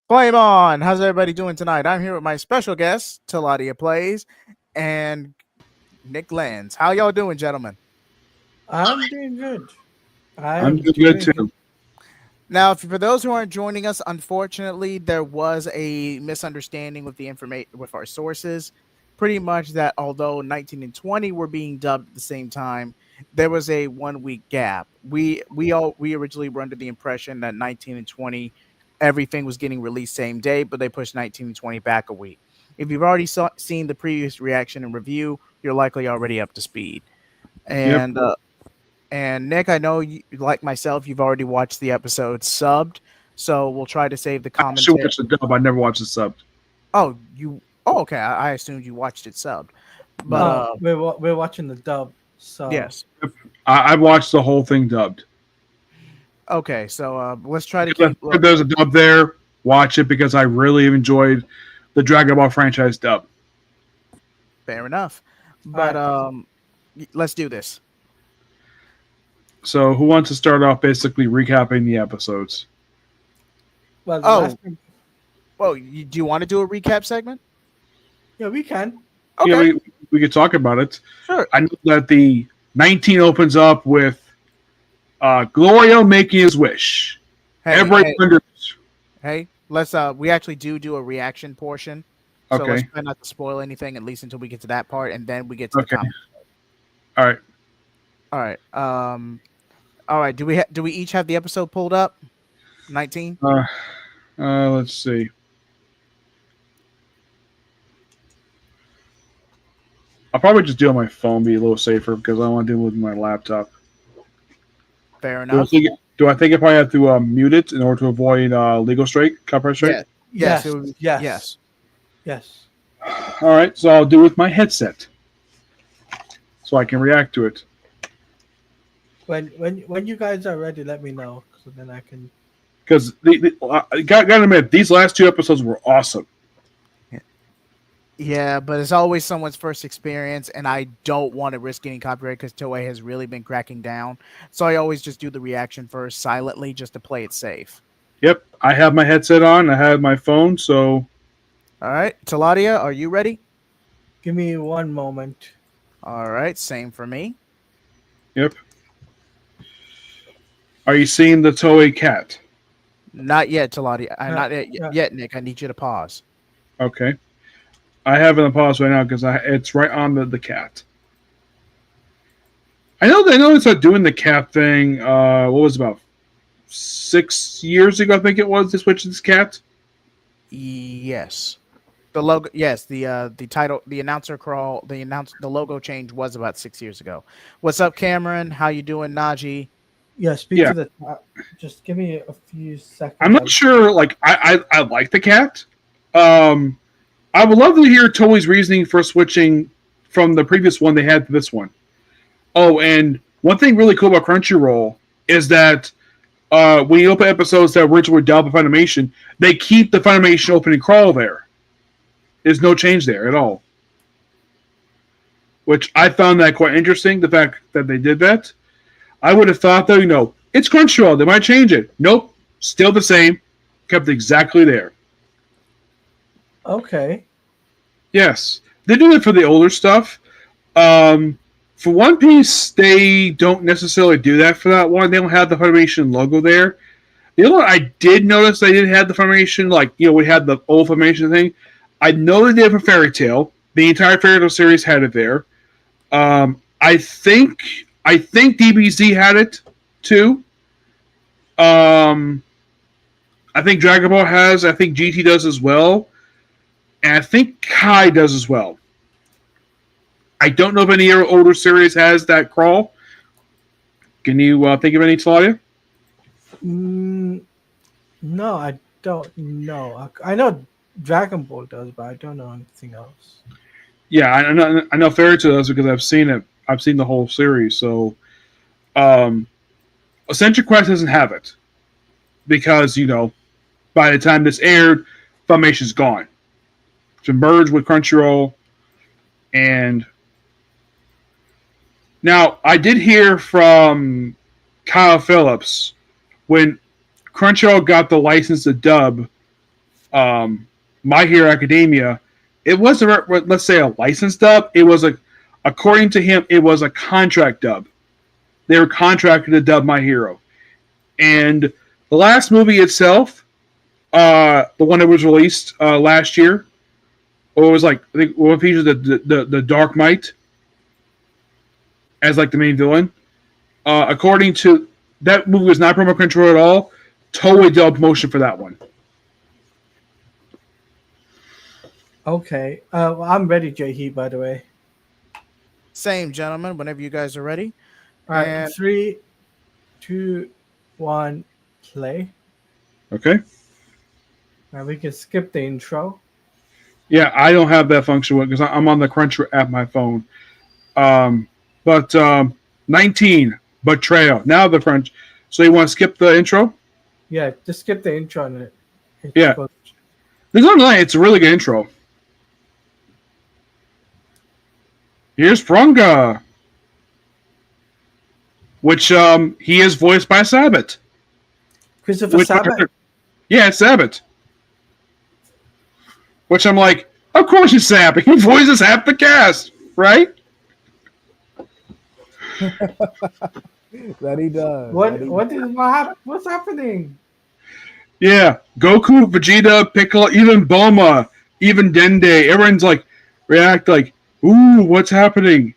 Flame on! How's everybody doing tonight? I'm here with my special guest, Taladia Plays, and Nick Lenz. How y'all doing, gentlemen? I'm doing good. I I'm am doing good doing good. too. Now, for those who aren't joining us, unfortunately, there was a misunderstanding with the information with our sources. Pretty much that although 19 and 20 were being dubbed at the same time, there was a 1 week gap. We originally were under the impression that 19 and 20 everything was getting released same day, but they pushed 19 and 20 back a week. If you've already seen the previous reaction and review, you're likely already up to speed. Yep. And Nick, I know you, like myself, you've already watched the episode subbed, so we'll try to save the I actually commentary. watched the dub. I never watched the sub. Oh, you? Oh, okay. I assumed you watched it subbed, but No. We're watching the dub. So yes. I watched the whole thing dubbed. Okay, so let's try to Because keep. if there's a dub there, watch it because I really enjoyed the Dragon Ball franchise dub. Fair enough, but let's do this. So who wants to start off basically recapping the episodes? well, Oh. Well, do you want to do a recap segment? yeah, we can. Okay, Yeah, we could talk about it. sure. I know that the 19 opens up with Glorio making his wish. Hey, Everybody hey, wonders. hey, let's. We actually do a reaction portion, so Okay. let's try not to spoil anything at least until we get to that part, and then we get to Okay. the comment. All right. All right. All right. Do we each have the episode pulled up? 19. Let's see. I'll probably just do it on my phone, be a little safer because I don't want to do it with my laptop. Fair Do I enough. think if I have to mute it in order to avoid legal strike, copyright strike? Yeah. Yes. Yes. It was, Yes. yes. Yes. All right, so I'll do it with my headset so I can react to it. When you guys are ready, let me know so then I can. Because gotta admit, these last two episodes were awesome. Yeah, but it's always someone's first experience, and I don't want to risk getting copyright because Toei has really been cracking down. So I always just do the reaction first silently just to play it safe. Yep, I have my headset on. I have my phone, so All right. Taladia, are you ready? Give me one moment. All right. Same for me. yep. Are you seeing the Toei cat? Not yet, Taladia. No, Not no. yet, Nick. I need you to pause. Okay. I have it on pause right now because it's right on the cat. I know they started doing the cat thing. What was it, about 6 years ago? I think it was. They switched to this cat. Yes. The logo, yes. The title, the announcer crawl, the logo change was about 6 years ago. What's up, Cameron? How you doing, Najee? Yeah, speak Yeah. to the. Just give me a few seconds. I'm not sure. Like I like the cat. I would love to hear Toei's reasoning for switching from the previous one they had to this one. Oh, and one thing really cool about Crunchyroll is that when you open episodes that originally were dubbed by Funimation, they keep the Funimation opening crawl there. There's no change there at all. Which I found that quite interesting, the fact that they did that. I would have thought, though, it's Crunchyroll. They might change it. Nope. Still the same. Kept exactly there. Okay. Yes. They do it for the older stuff. For One Piece, they don't necessarily do that for that one. They don't have the Funimation logo there. The other one, I did notice they didn't have the Funimation, we had the old Funimation thing. I know they did for Fairy Tail. The entire Fairy Tail series had it there. I think DBZ had it too. I think Dragon Ball has. I think GT does as well. And I think Kai does as well. I don't know if any older series has that crawl. Can you think of any, Claudia? No, I don't know. I know Dragon Ball does, but I don't know anything else. Yeah, I know Fairy Tail does because I've seen it. I've seen the whole series. So, Century Quest doesn't have it because by the time this aired, Funimation gone. To merge with Crunchyroll, and now I did hear from Kyle Phillips when Crunchyroll got the license to dub My Hero Academia, it wasn't, let's say, a licensed dub. It was according to him, it was a contract dub. They were contracted to dub My Hero. And the last movie itself, the one that was released last year, or it was like, I think one features the Dark Might as like the main villain. According to that movie was not promo control at all. Totally dubbed motion for that one. Okay. I'm ready, J-Heat, by the way. Same, gentlemen. Whenever you guys are ready. All right. And 3, 2, 1, play. Okay. Now we can skip the intro. Yeah, I don't have that function because I'm on the Crunch app my phone. But 19 Betrayal. Now the Crunch. So you want to skip the intro? Yeah, just skip the intro on it. Yeah. There's no lie, it's a really good intro. Here's Frunga, which he is voiced by Sabbath. Christopher Sabat. Yeah, it's Sabbath. Which I'm like, of course it's Sabbath. He voices half the cast, right? that he does. What's happening? Yeah, Goku, Vegeta, Piccolo, even Bulma, even Dende. Everyone's like, react like, ooh, what's happening?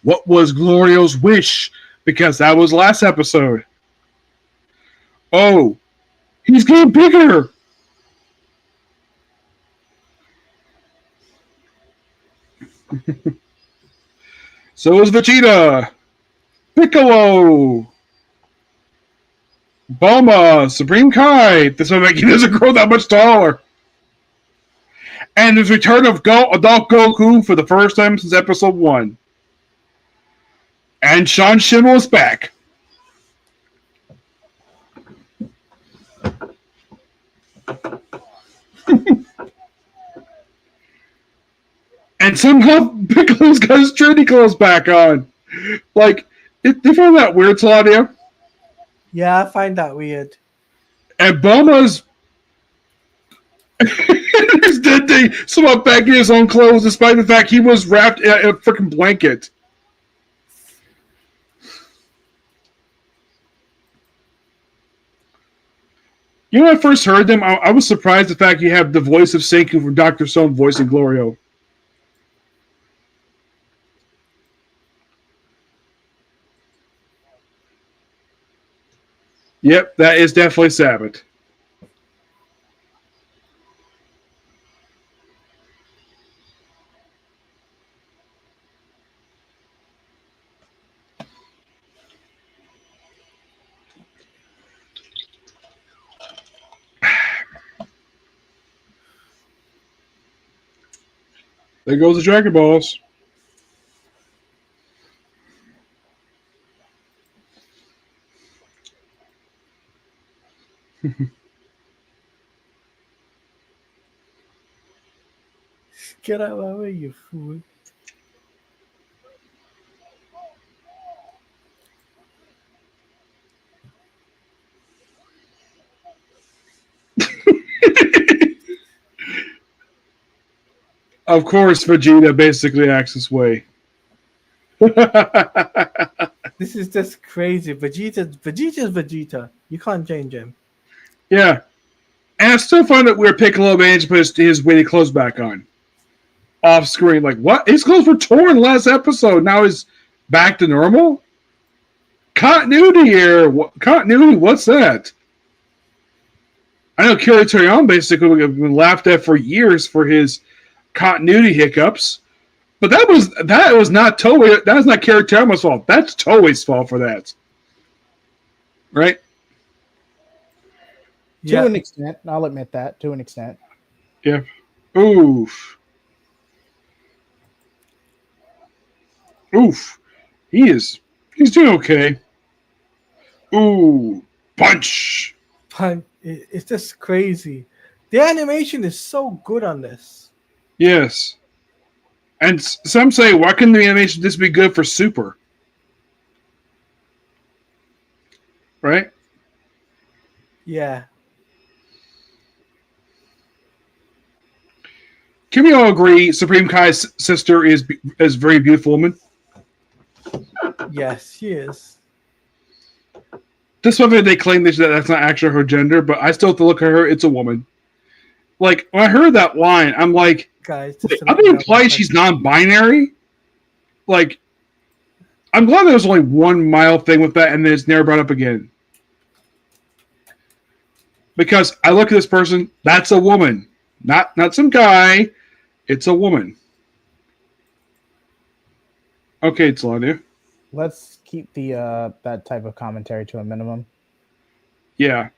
What was Glorio's wish? Because that was last episode. Oh, he's getting bigger. So is Vegeta, Piccolo, Bulma, Supreme Kai. This one he doesn't grow that much taller. And his return of Adult Goku for the first time since episode 1. And Sean Schimmel is back. And somehow Piccolo's got his Trinity clothes back on. Like, they found that weird, Claudia? Yeah, I find that weird. And Bulma's his dead day somehow back in his own clothes, despite the fact he was wrapped in a freaking blanket. You know, when I first heard them, I was surprised the fact you have the voice of Senku from Dr. Stone voicing Glorio. Yep, that is definitely Sabbath. There goes the Dragon Balls. Get out of my way, you fool. Of course, Vegeta basically acts this way. This is just crazy. Vegeta's Vegeta. You can't change him. Yeah. And I still find it weird Piccolo managed to put his weighted clothes back on. Off screen. Like, what? His clothes were torn last episode. Now he's back to normal? Continuity here. Continuity? What's that? I know Kira Toriyama basically been laughed at for years for his continuity hiccups. But that was not Toei. That was not Kira Toriyama's fault. That's Toei's fault for that. Right? To an extent. I'll admit that. To an extent. Yeah. Oof. He's doing okay. Ooh. Punch. It's just crazy. The animation is so good on this. Yes. And some say, why couldn't the animation just be good for Super? Right? Yeah. can we all agree Supreme Kai's sister is a very beautiful woman? Yes, she is. Despite they claim that that's not actually her gender, but I still have to look at her. It's a woman. Like, when I heard that line, I'm like, Guys, are they implying she's non-binary? Like, I'm glad there was only one mild thing with that, and then it's never brought up again. Because I look at this person, that's a woman. Not some guy. It's a woman. Okay, Claudia. Let's keep the that type of commentary to a minimum. Yeah.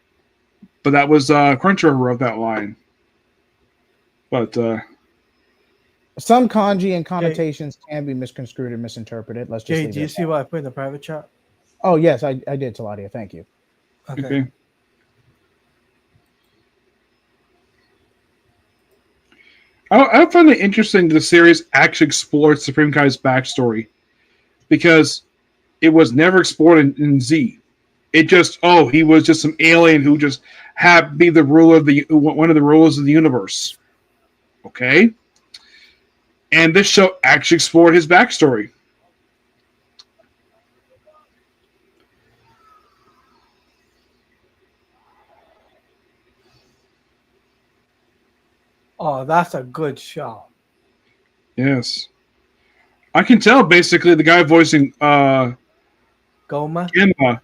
But that was Crunchyroll who wrote that line. But some kanji and connotations can be misconstrued or misinterpreted. Let's just Jay, do you see what I put in the private chat? Oh, yes, I did, Taladia. Thank you. Okay. I find it interesting that the series actually explored Supreme Kai's backstory because it was never explored in Z. It just, he was just some alien who just happened to be the ruler of one of the rulers of the universe. Okay? And this show actually explored his backstory. Oh, that's a good shot. Yes. I can tell, basically, the guy voicing Goma? Gemma,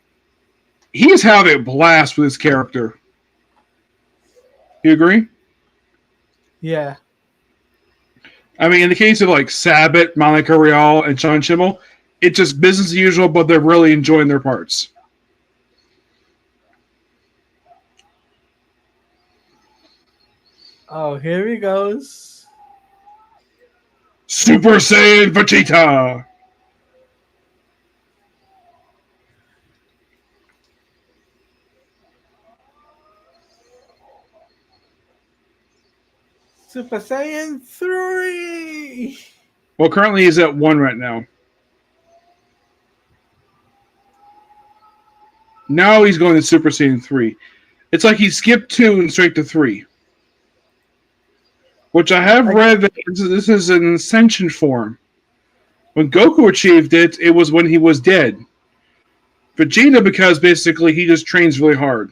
he's having a blast with his character. You agree? Yeah. I mean, in the case of, like, Sabbath, Monica Rial, and Sean Schimmel, it's just business as usual, but they're really enjoying their parts. Oh, here he goes. Super Saiyan Vegeta! Super Saiyan 3! Well, currently he's at 1 right now. Now he's going to Super Saiyan 3. It's like he skipped 2 and straight to 3. Which I have read that this is an ascension form. When Goku achieved it, it was when he was dead. Vegeta, because basically he just trains really hard.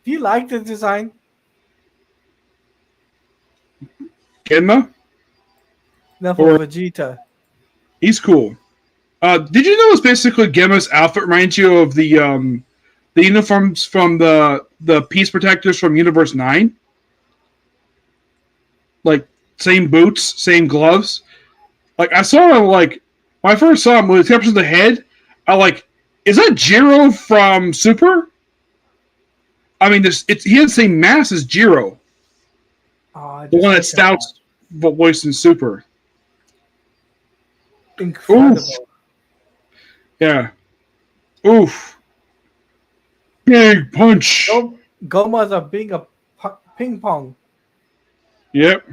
Do you like the design? Genma? No, for Vegeta. He's cool. Did you know it's basically Gemma's outfit reminds you of the uniforms from the Peace Protectors from Universe 9? Like, same boots, same gloves. Like, I saw him, like, when I first saw him, with the exception of the head, I like, is that Jiro from Super? I mean, he has the same mass as Jiro. Oh, The one that Stout's voiced in Super. Incredible. Oof. Yeah. Oof. Big punch. Goma's a being a ping pong. Yep.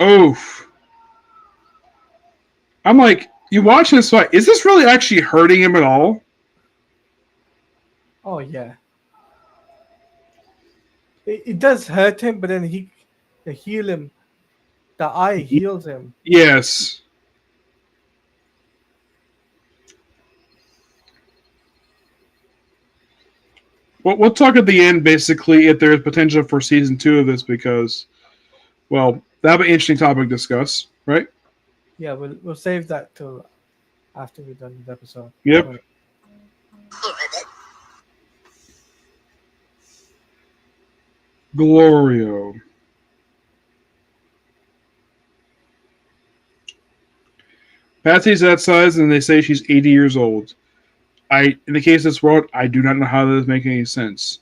Oof. I'm like, you watch this fight, is this really actually hurting him at all? Oh, yeah. It does hurt him, but then they heal him. The eye heals him. Yes. Well, we'll talk at the end, basically, if there's potential for season 2 of this, because, well, that'll be an interesting topic to discuss, right? Yeah, we'll save that till after we're done with the episode. Yep. Right. Glorio. Patsy's that size, and they say she's 80 years old. In the case of this world, I do not know how this makes any sense.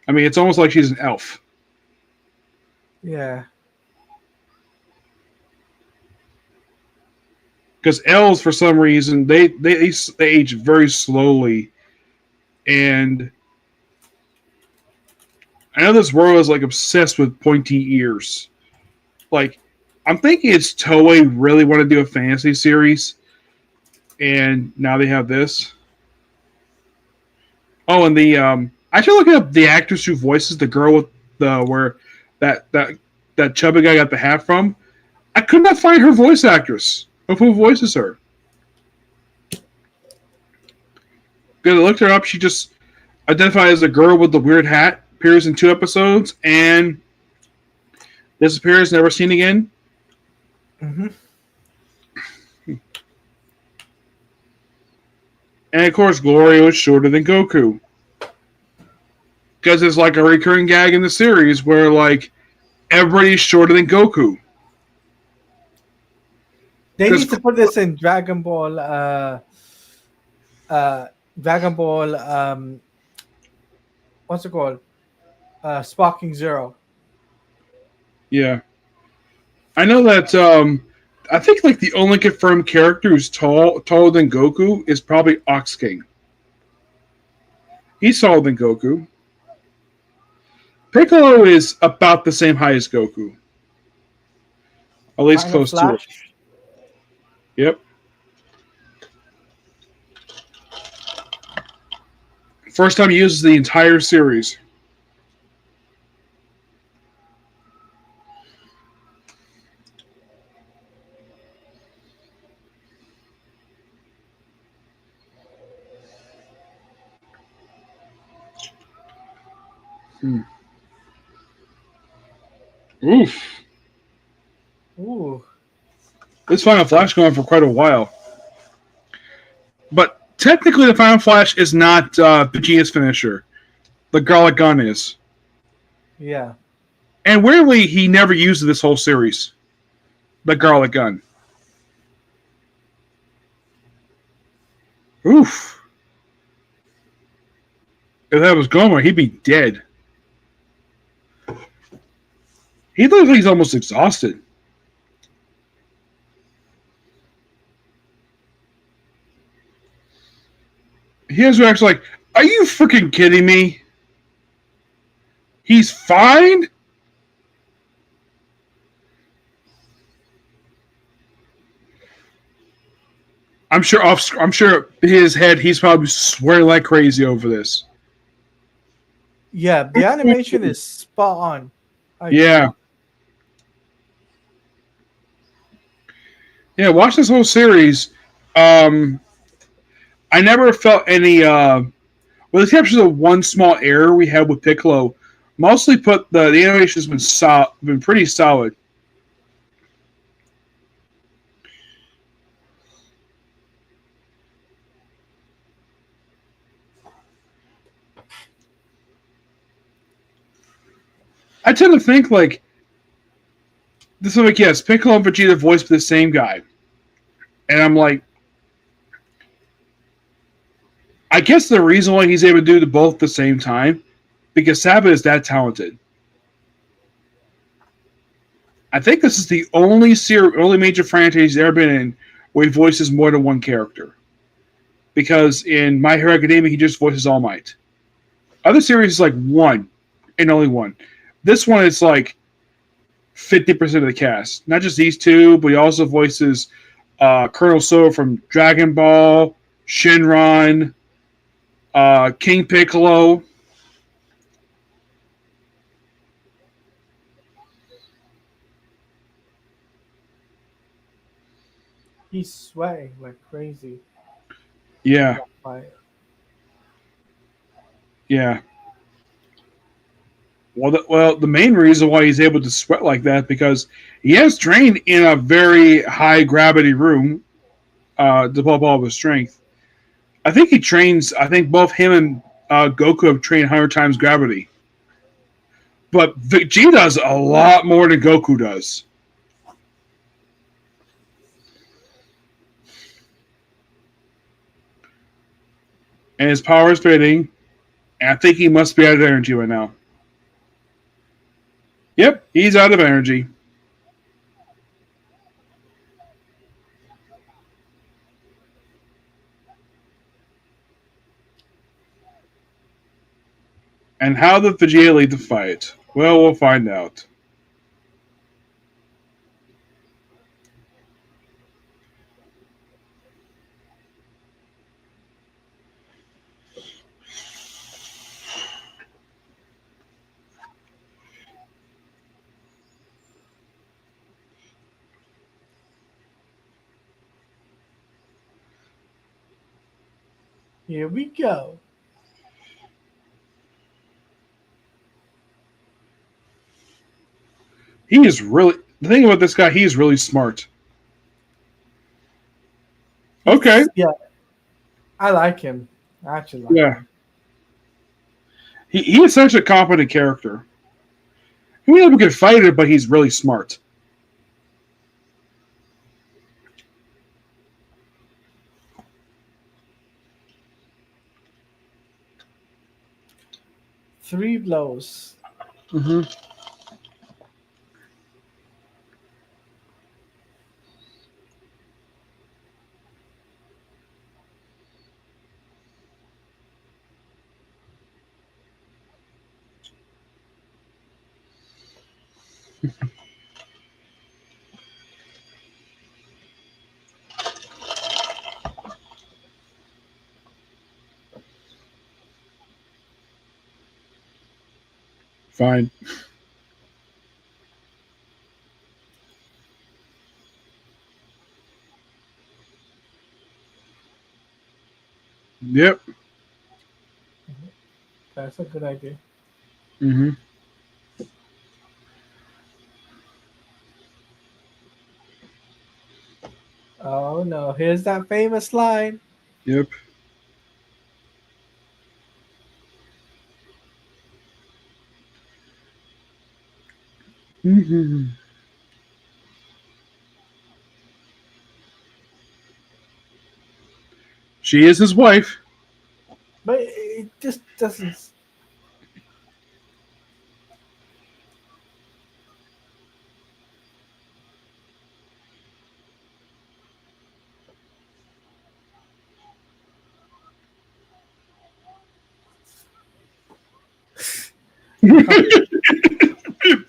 I mean, it's almost like she's an elf. Yeah. Because elves, for some reason, they age very slowly, and I know this world is like obsessed with pointy ears. Like, I'm thinking it's Toei really want to do a fantasy series, and now they have this. Oh, and I should look up the actress who voices the girl with the where that that that chubby guy got the hat from. I could not find her voice actress of who voices her. Good, I looked her up. She just identified as a girl with the weird hat. Appears in 2 episodes and disappears, never seen again. Mm-hmm. And of course, Glory was shorter than Goku. Because it's like a recurring gag in the series where, like, everybody's shorter than Goku. They 'Cause- need to put this in Dragon Ball. Dragon Ball. What's it called? Sparking Zero. Yeah. I know that, I think, like, the only confirmed character who's taller than Goku is probably Ox King. He's taller than Goku. Piccolo is about the same height as Goku. At least Final close to it. Flash. Yep. First time he uses the entire series. Oof. Ooh. This Final Flash going on for quite a while. But technically the Final Flash is not Vegeta's finisher. The Garlic Gun is. Yeah. And weirdly, he never used this whole series. The Garlic Gun. Oof. If that was Gomer, he'd be dead. He looks like he's almost exhausted. He has actually like, are you freaking kidding me? He's fine? I'm sure his head, he's probably swearing like crazy over this. Yeah. The animation is spot on. Yeah. Yeah, watch this whole series. I never felt any, with the exception of one small error we had with Piccolo, mostly put the animation's been pretty solid. I tend to think like this is like, yes, Piccolo and Vegeta voiced by the same guy. And I'm like, I guess the reason why he's able to do the both at the same time, because Sabbath is that talented. I think this is the only major franchise he's ever been in where he voices more than one character. Because in My Hero Academia, he just voices All Might. Other series is like one, and only one. This one is like 50% of the cast. Not just these two, but he also voices Colonel So from Dragon Ball, Shenron, King Piccolo. He's sweating like crazy. Yeah, Like, yeah. Well, the main reason why he's able to sweat like that because he has trained in a very high gravity room to develop all of his strength. I think he trains. I think both him and Goku have trained 100 times gravity. But Vegeta does a lot more than Goku does. And his power is fading. And I think he must be out of energy right now. Yep, he's out of energy. And how did Vegeta lead the fight? Well, we'll find out. Here we go. He is really... The thing about this guy, he is really smart. Okay. Yeah, I like him. I actually like Yeah. him. He is such a competent character. He may not be a good fighter, but he's really smart. Three blows. Mm-hmm. Fine. Yep. That's a good idea. Mm-hmm. Oh no, here's that famous line. Yep. Mm-hmm. She is his wife. But it just doesn't.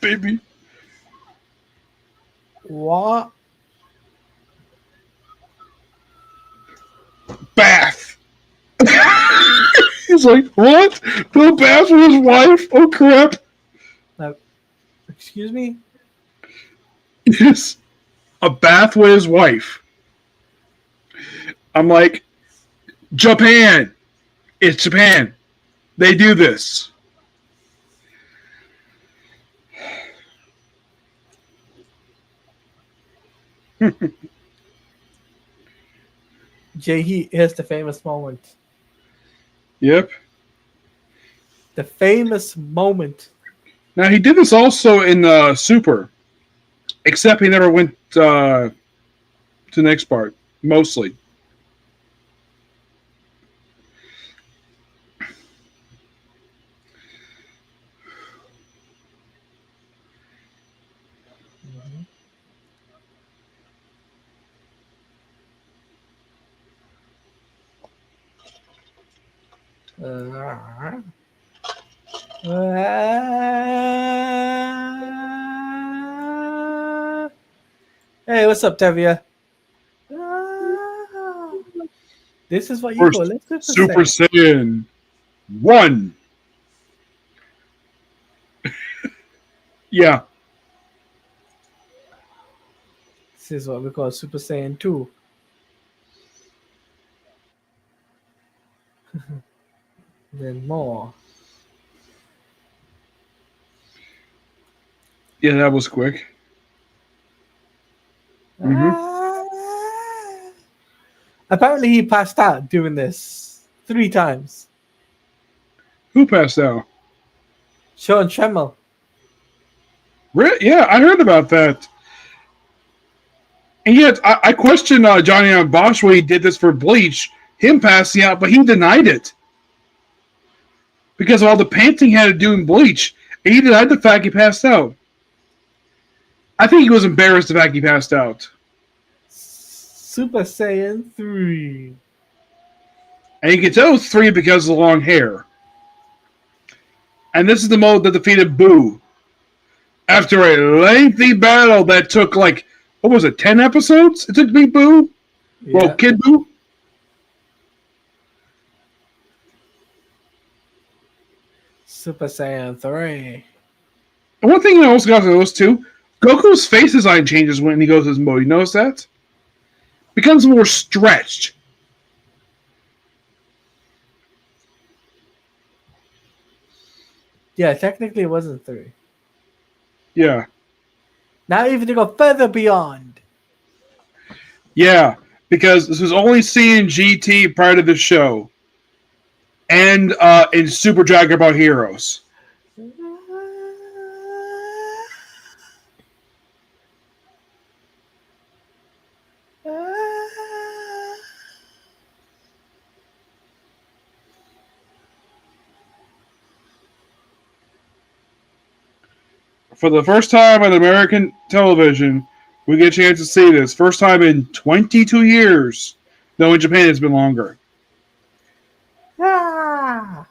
Baby. What? Bath. He's like, what? No bath with his wife? Oh, crap. Excuse me? Yes. A bath with his wife. I'm like, Japan. It's Japan. They do this. Jay, here's the famous moment. Yep. The famous moment. Now, he did this also in Super, except he never went to the next part, mostly. Uh, Hey, what's up, Tevia? This is what you First, call it. Super Saiyan 1. Yeah. This is what we call Super Saiyan 2. Then more. Yeah, that was quick. Mhm. Apparently, he passed out doing this 3 times. Who passed out? Sean Tremmel. Yeah, I heard about that. And yet, I questioned Johnny on Bosch when he did this for Bleach, him passing out, but he denied it. Because of all the panting he had to do in Bleach, and he denied the fact he passed out. I think he was embarrassed the fact he passed out. Super Saiyan 3. And you can tell it's 3 because of the long hair. And this is the mode that defeated Boo. After a lengthy battle that took, like, what was it, 10 episodes? It took to beat Boo? Yeah. Well, Kid Boo? Super Saiyan 3. And one thing I also got to notice, too, Goku's face design changes when he goes to his mode. You notice that? Becomes more stretched. Yeah, technically it wasn't 3. Yeah. Now even to go further beyond. Yeah, because this was only seen in GT prior to the show. And in Super Dragon Ball Heroes. For the first time on American television, we get a chance to see this. First time in 22 years. Though in Japan it's been longer. Ah!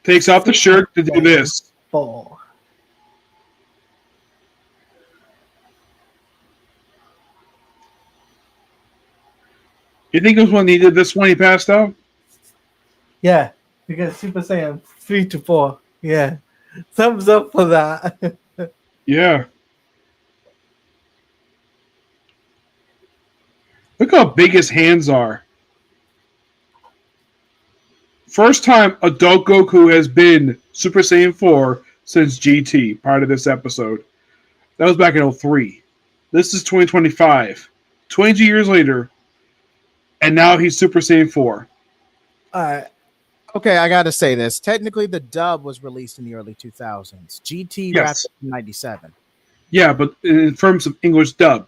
Takes off the shirt to do this. 4. You think it was when he did this when he passed out? Yeah, because Super Saiyan 3 to 4. Yeah. Thumbs up for that. Yeah. Look how big his hands are. First time adult Goku has been Super Saiyan 4 since GT, prior to this episode. That was back in 2003. This is 2025. 22 years later, and now he's Super Saiyan 4. Alright. Okay, I gotta say this. Technically, the dub was released in the early 2000s. GT Yes. wrapped up in 97. Yeah, but in terms of English dub.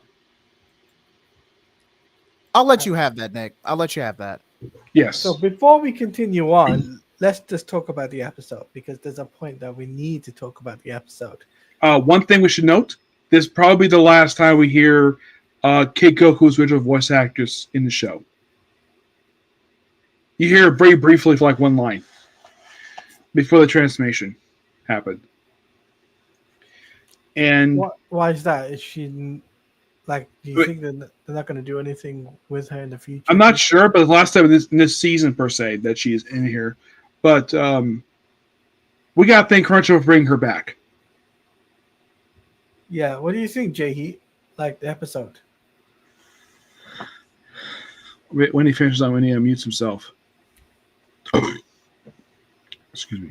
I'll let you have that, Nick. I'll let you have that. Yes. So before we continue on, let's just talk about the episode because there's a point that we need to talk about the episode. One thing we should note, this is probably the last time we hear Kid Goku's original voice actress in the show. You hear it very briefly for like one line before the transformation happened. And Why is that? Is she like? Do you think they're not going to do anything with her in the future? I'm not sure, but the last time in this season per se that she's in here, but we got to thank Crunchyroll for bringing her back. Yeah. What do you think, Jay Heat? Like the episode? When he finishes on, when he unmutes himself. Excuse me.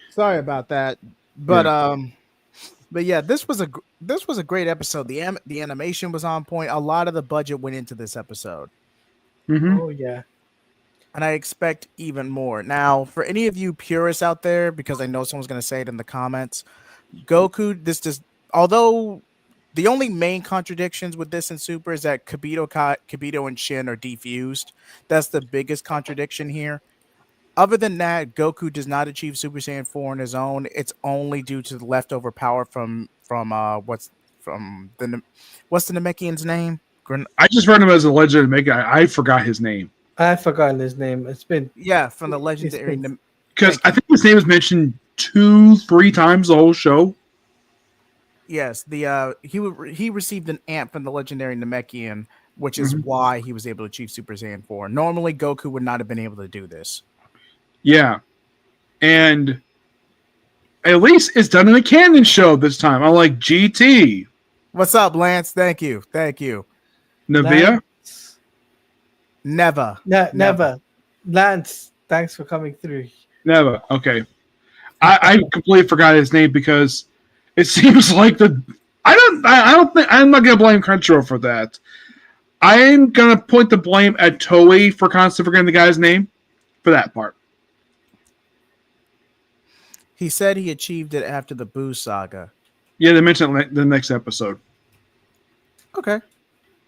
Sorry about that, but yeah, this was a great episode. The animation was on point. A lot of the budget went into this episode, Mm-hmm. Oh yeah. and I expect even more. Now, for any of you purists out there, because I know someone's going to say it in the comments, Goku. Although the only main contradictions with this and Super is that Kibito and Shin are defused. That's the biggest contradiction here. Other than that, Goku does not achieve Super Saiyan 4 on his own. It's only due to the leftover power from what's the Namekian's name? I just read him as a legend make. I forgot his name I've forgotten his name. It's been From the legendary. because I think his name was mentioned 2-3 times the whole show. Yes, he received an amp from the legendary Namekian, which is why he was able to achieve Super Saiyan 4. Normally, Goku would not have been able to do this. Yeah, and at least it's done in a canon show this time. Unlike GT. What's up, Lance? Thank you. Navia? never. Lance, thanks for coming through. Never. Okay. I completely forgot his name because it seems like I don't think I'm not gonna blame Crunchyroll for that. I'm gonna point the blame at Toei for constantly forgetting the guy's name for that part. He said he achieved it after the Boo saga. Yeah, they mentioned it in the next episode. Okay.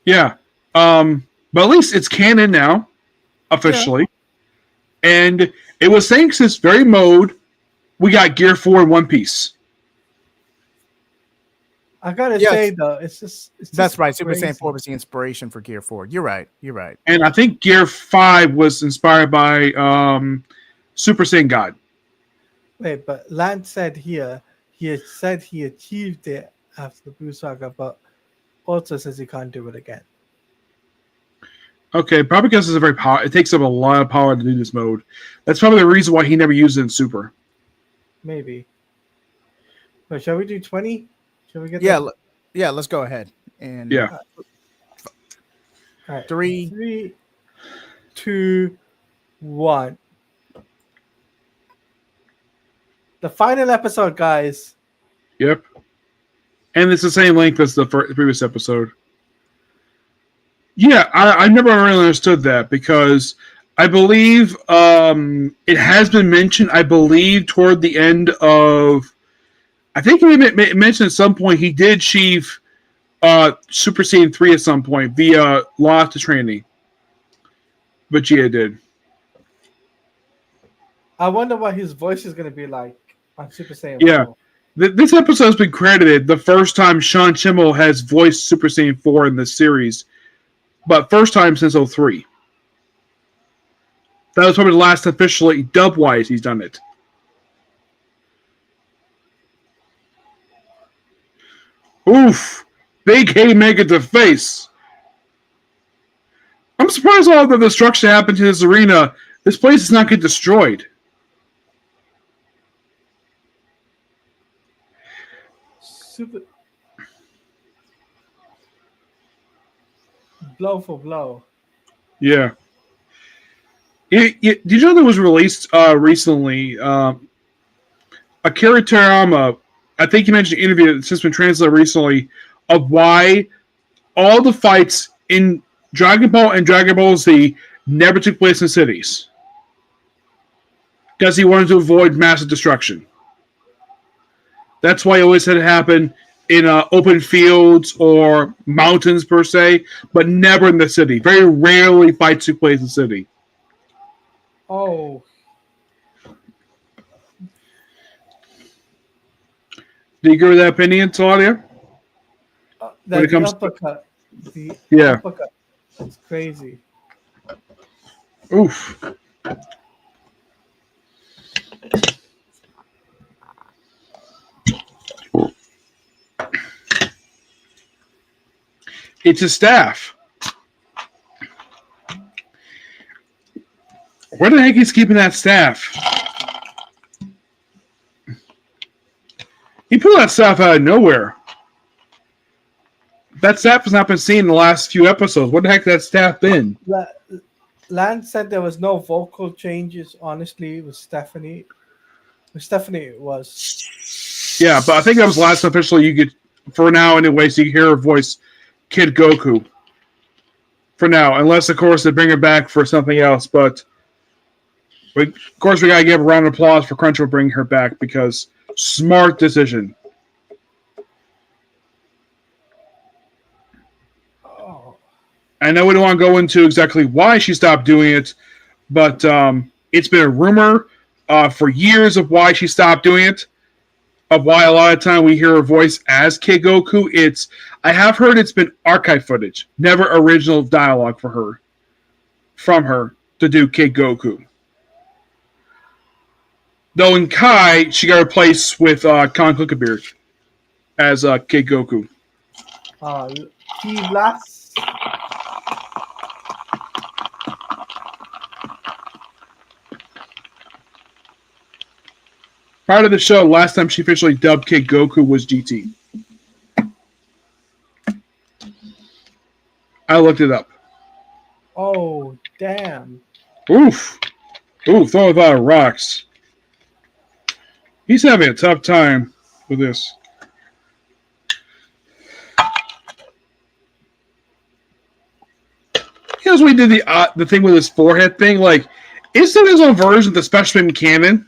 Yeah. But at least it's canon now, officially. Yeah. And it was thanks to this very mode we got Gear 4 in One Piece. I gotta Yes. say though, it's That's just right. Super crazy. Saiyan 4 was the inspiration for Gear 4. You're right. You're right. And I think Gear 5 was inspired by Super Saiyan God. Wait, but Lance said here he had said he achieved it after the Blue Saga, but also says he can't do it again. Okay, probably because it takes up a lot of power to do this mode. That's probably the reason why he never used it in Super. Maybe. But shall we do 20? Shall we get Yeah, that? yeah. Let's go ahead. And Yeah. All right. Three. 3, 2, 1. The final episode, guys. Yep. And it's the same length as the previous episode. Yeah, I never really understood that because I believe it has been mentioned, I believe, toward the end of... I think it mentioned at some point he did achieve Super Saiyan 3 at some point via Law to Training. Vegeta did. I wonder what his voice is going to be like on Super Saiyan Yeah. 4. This episode has been credited the first time Sean Schimmel has voiced Super Saiyan 4 in this series, but first time since 03. That was probably the last officially dub-wise he's done it. Oof! Big haymaker to face. I'm surprised all the destruction happened to this arena. This place does not get destroyed. Super. Blow for blow. Yeah. Did you know that was released recently? Akira Toriyama, I think he mentioned an interview that's just been translated recently of why all the fights in Dragon Ball and Dragon Ball Z never took place in cities. Because he wanted to avoid massive destruction. That's why he always had it happen in open fields or mountains per se, but never in the city. Very rarely fights took place in the city. Oh. Do you agree with that opinion, Claudia? When it The comes uppercut. The Yeah. uppercut. It's crazy. Oof. It's his staff. Where the heck is keeping that staff? He pulled that staff out of nowhere. That staff has not been seen in the last few episodes. Where the heck has that staff been? Lance said there was no vocal changes. Honestly, with Stephanie. With Stephanie, it was. Yeah, but I think that was the last officially you get, for now anyway, so you can hear her voice, Kid Goku. For now, unless, of course, they bring her back for something else. But, of course, we got to give a round of applause for Crunchyroll bringing her back because smart decision. I know we don't want to go into exactly why she stopped doing it, but it's been a rumor for years of why she stopped doing it, of why a lot of time we hear her voice as Kid Goku. I have heard it's been archive footage, never original dialogue from her to do Kid Goku. Though in Kai, she got replaced with Khan Cookiebeard as Kid Goku. The last. Prior to the show, last time she officially dubbed Kid Goku was GT. I looked it up. Oh, damn. Oof. Ooh, throw a lot of rocks. He's having a tough time with this. He knows we did the thing with his forehead thing. Like, isn't his own version of the Special Beam Cannon?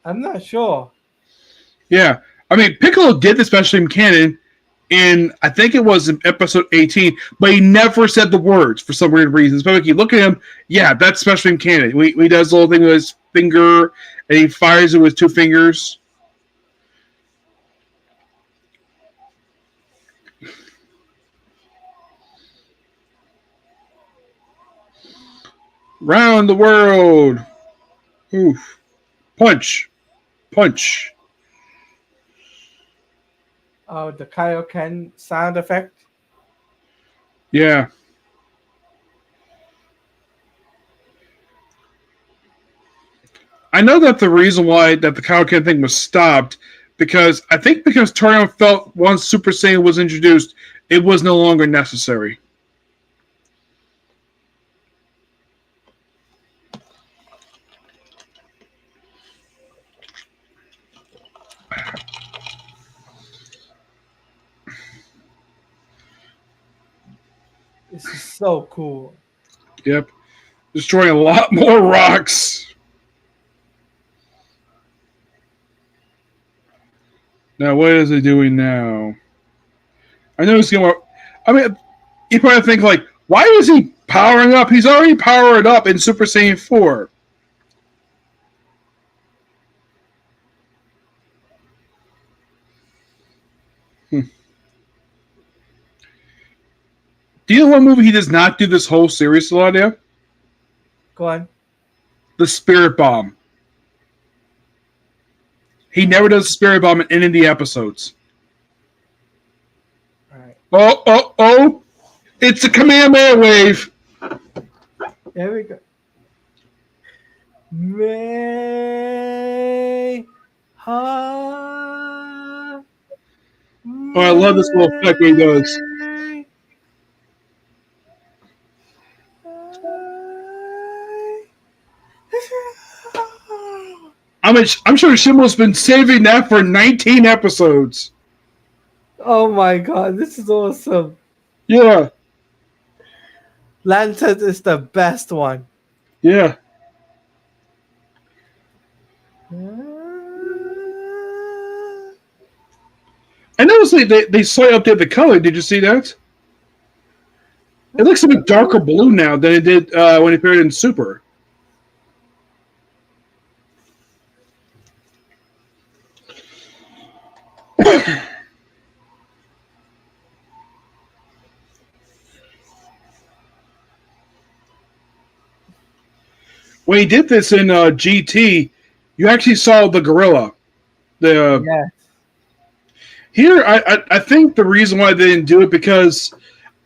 I'm not sure. Yeah. I mean, Piccolo did the Special Beam Cannon in, I think it was in episode 18, but he never said the words for some weird reason. But if you look at him, yeah, that's Special Beam Cannon. He does the little thing with his finger, and he fires it with two fingers. Round the world. Oof. Punch. Punch. Oh, the Kaioken sound effect. Yeah. I know that the reason why that the Kaioken thing was stopped because Torian felt once Super Saiyan was introduced, it was no longer necessary. This is so cool. Yep. Destroying a lot more rocks. Now, what is he doing now? I know he's going to... I mean, you probably think, like, why is he powering up? He's already powered up in Super Saiyan 4. Do you know what movie he does not do this whole series, Claudia? Go on. The Spirit Bomb. He never does the Spirit Bomb in any of the episodes. All right. Oh! It's a Kamehameha wave! There we go. May ha. Oh, I love this little effect when he does. I'm sure Shimmel's been saving that for 19 episodes. Oh my god, this is awesome. Yeah. Lancet is the best one. Yeah. I noticed they slightly updated the color. Did you see that? It looks a bit darker blue now than it did when it appeared in Super. When he did this in GT, you actually saw the gorilla. Yes. Here, I think the reason why they didn't do it because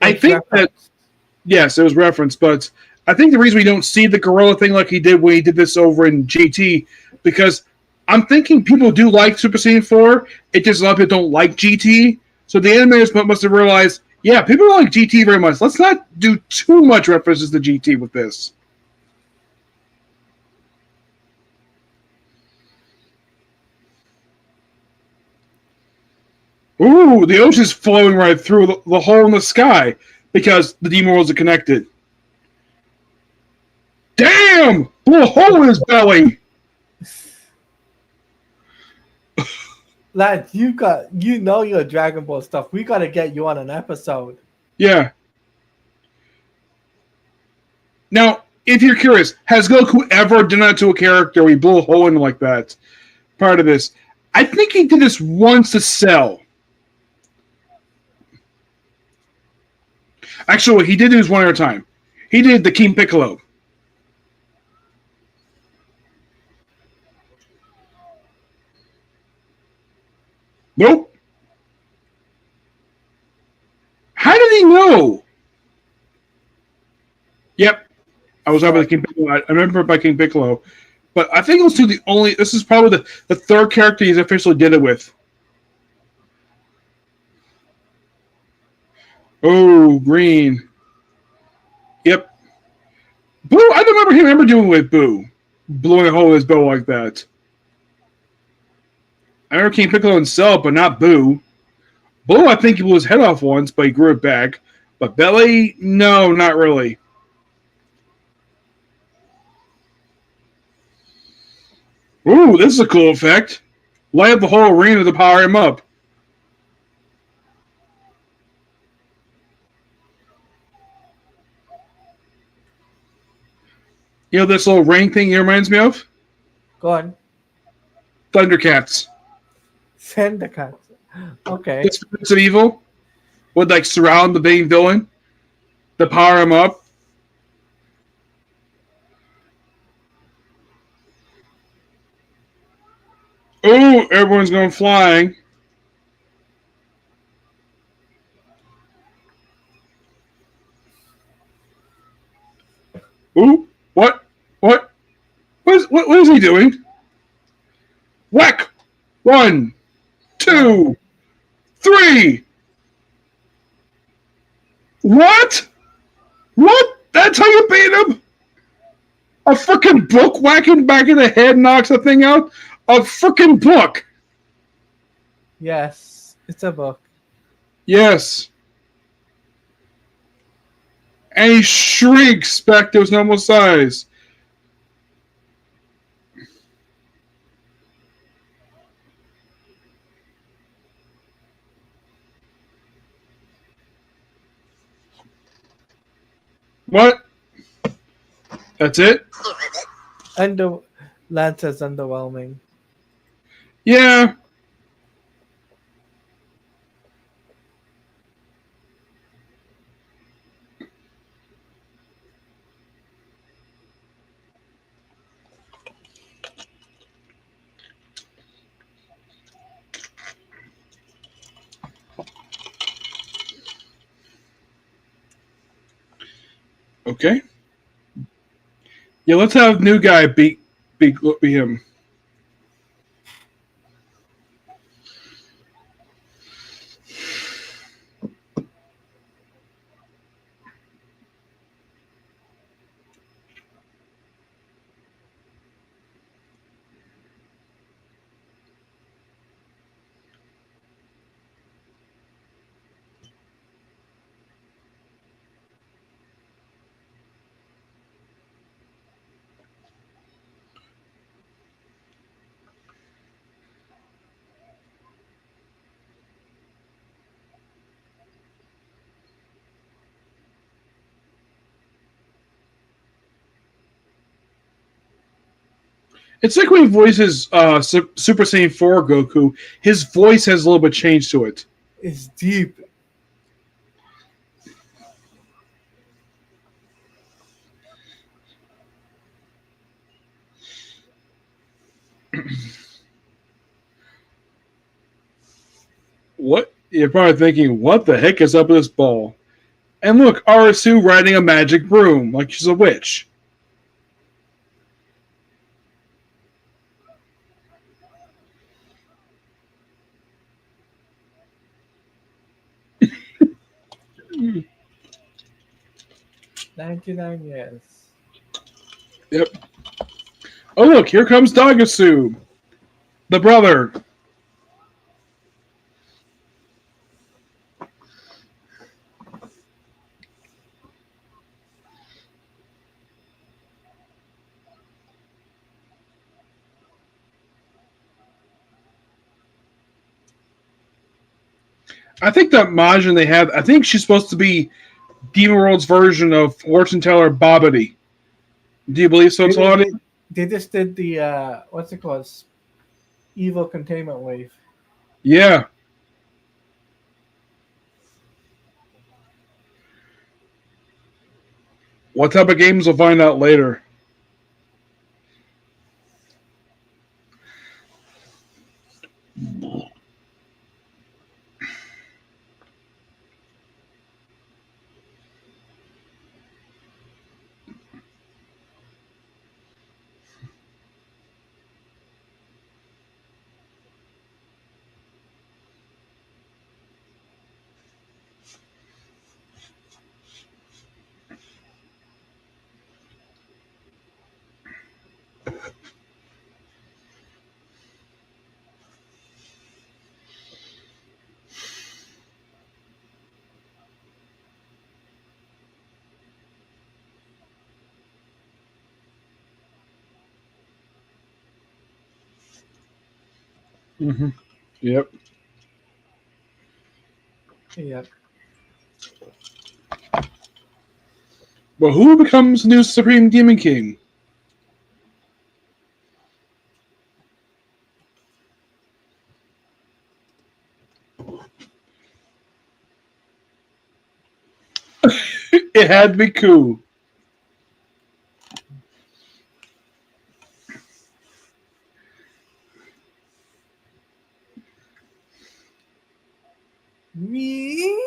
I think that yes, it was referenced, but I think the reason we don't see the gorilla thing like he did when he did this over in GT because I'm thinking people do like Super Saiyan 4. It just a lot of people don't like GT. So the animators must have realized, yeah, people don't like GT very much. Let's not do too much references to GT with this. Ooh, the ocean's flowing right through the hole in the sky because the demon worlds are connected. Damn! Blew a hole in his belly! Lad, you know your Dragon Ball stuff. We gotta get you on an episode. Yeah. Now, if you're curious, has Goku ever done that to a character where he blew a hole in like that? Part of this. I think he did this once to Cell. Actually, he did this one at a time. He did the King Piccolo. Nope. How did he know? Yep. I was over the King Piccolo. I remember by King Piccolo. But I think it was the only... This is probably the third character he's officially did it with. Oh, green. Yep. Boo, I don't remember him ever doing with Boo. Blowing a hole in his bow like that. I remember King Piccolo and Cell, but not Boo. Boo, I think he blew his head off once, but he grew it back. But Belly, no, not really. Ooh, this is a cool effect. Light up the whole arena to power him up. You know this little ring thing it reminds me of? Go on. Thundercats. Thundercats. Okay. The spirits of evil would like surround the main villain to power him up. Oh, everyone's going flying. Ooh, what? What? What is he doing? Whack! One, Wow. two, three. What? What? That's how you beat him? A freaking book whacking back in the head knocks the thing out? A freaking book. Yes, it's a book. Yes. And he shrinks back to his normal size. What? That's it? Under Lance is underwhelming. Yeah. Okay. Yeah, let's have new guy beat him. It's like when he voices Super Saiyan 4 Goku, his voice has a little bit change to it. It's deep. What? You're probably thinking, what the heck is up with this ball? And look, Arisu riding a magic broom like she's a witch. Mm. 99 years. Yep. Oh look, here comes Dagasu, the brother. I think that Majin they have, I think she's supposed to be Demon World's version of fortune teller Bobbity. Do you believe so, They, Claudia? they, they just did the what's it called? Evil containment wave. Yeah. What type of games we'll find out later. Mm-hmm. Yep. Yep. But who becomes the new Supreme Demon King? It had to be cool. Me?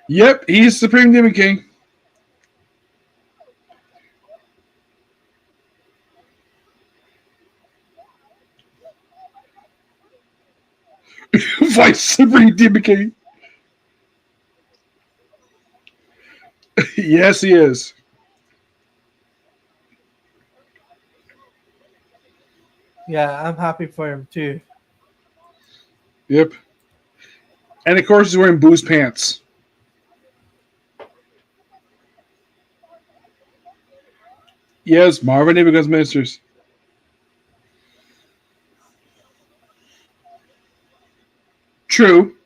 Yep, he's Supreme Demon King. Vice Supreme Demon King. Yes, he is. Yeah, I'm happy for him too. Yep. And of course, he's wearing Boo's pants. Yes, Marvin Day becomes ministers. True.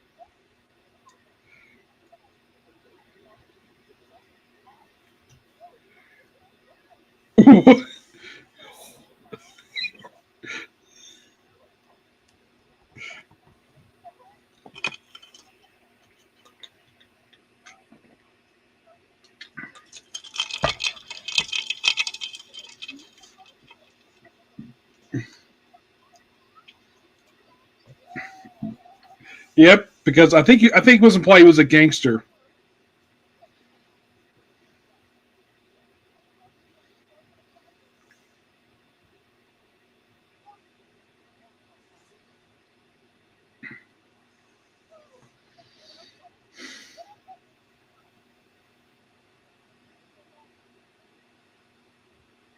Yep, because I think it was implied he was a gangster.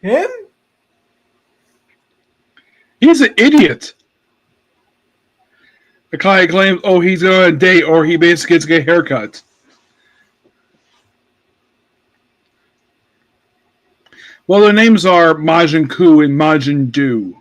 Him? He's an idiot. The client claims, oh, he's going on a date, or he basically gets a haircut. Well, their names are Majin Ku and Majin Du.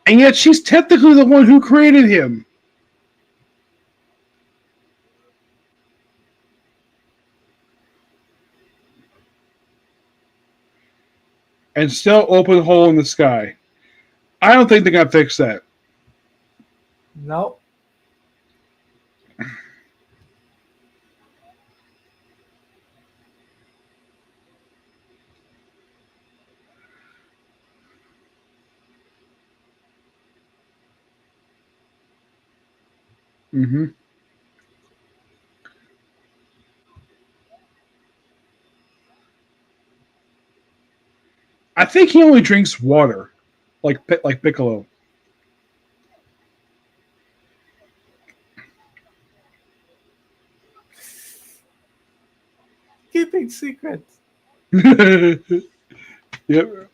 And yet she's technically the one who created him. And still open hole in the sky. I don't think they're going to fix that. No. Mm-hmm. I think he only drinks water, like Piccolo. Keeping secrets. Yep.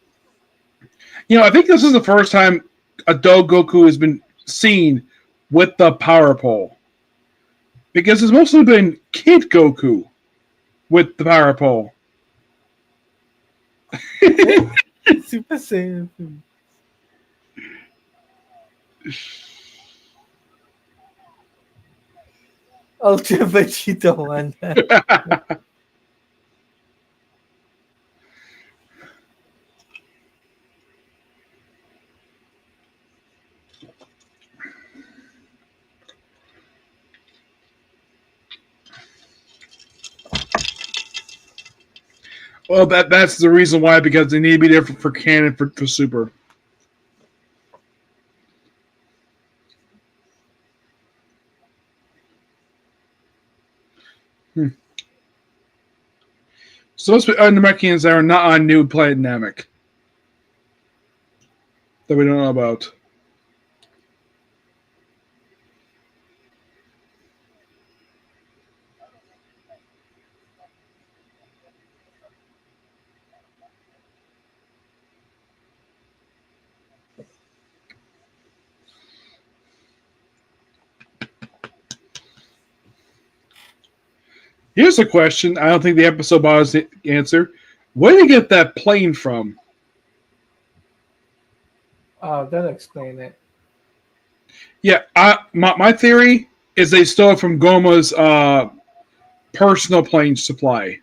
I think this is the first time adult Goku has been seen with the power pole. Because it's mostly been Kid Goku with the power pole. Super Saiyan. Ultra Vegeta one. Well, that's the reason why, because they need to be there for canon for Super. So those are Namekians that are not on New Planet Namek that we don't know about. Here's a question I don't think the episode bothers to answer. Where did you get that plane from? Oh, that'll explain it. Yeah, my theory is they stole it from Goma's personal plane supply.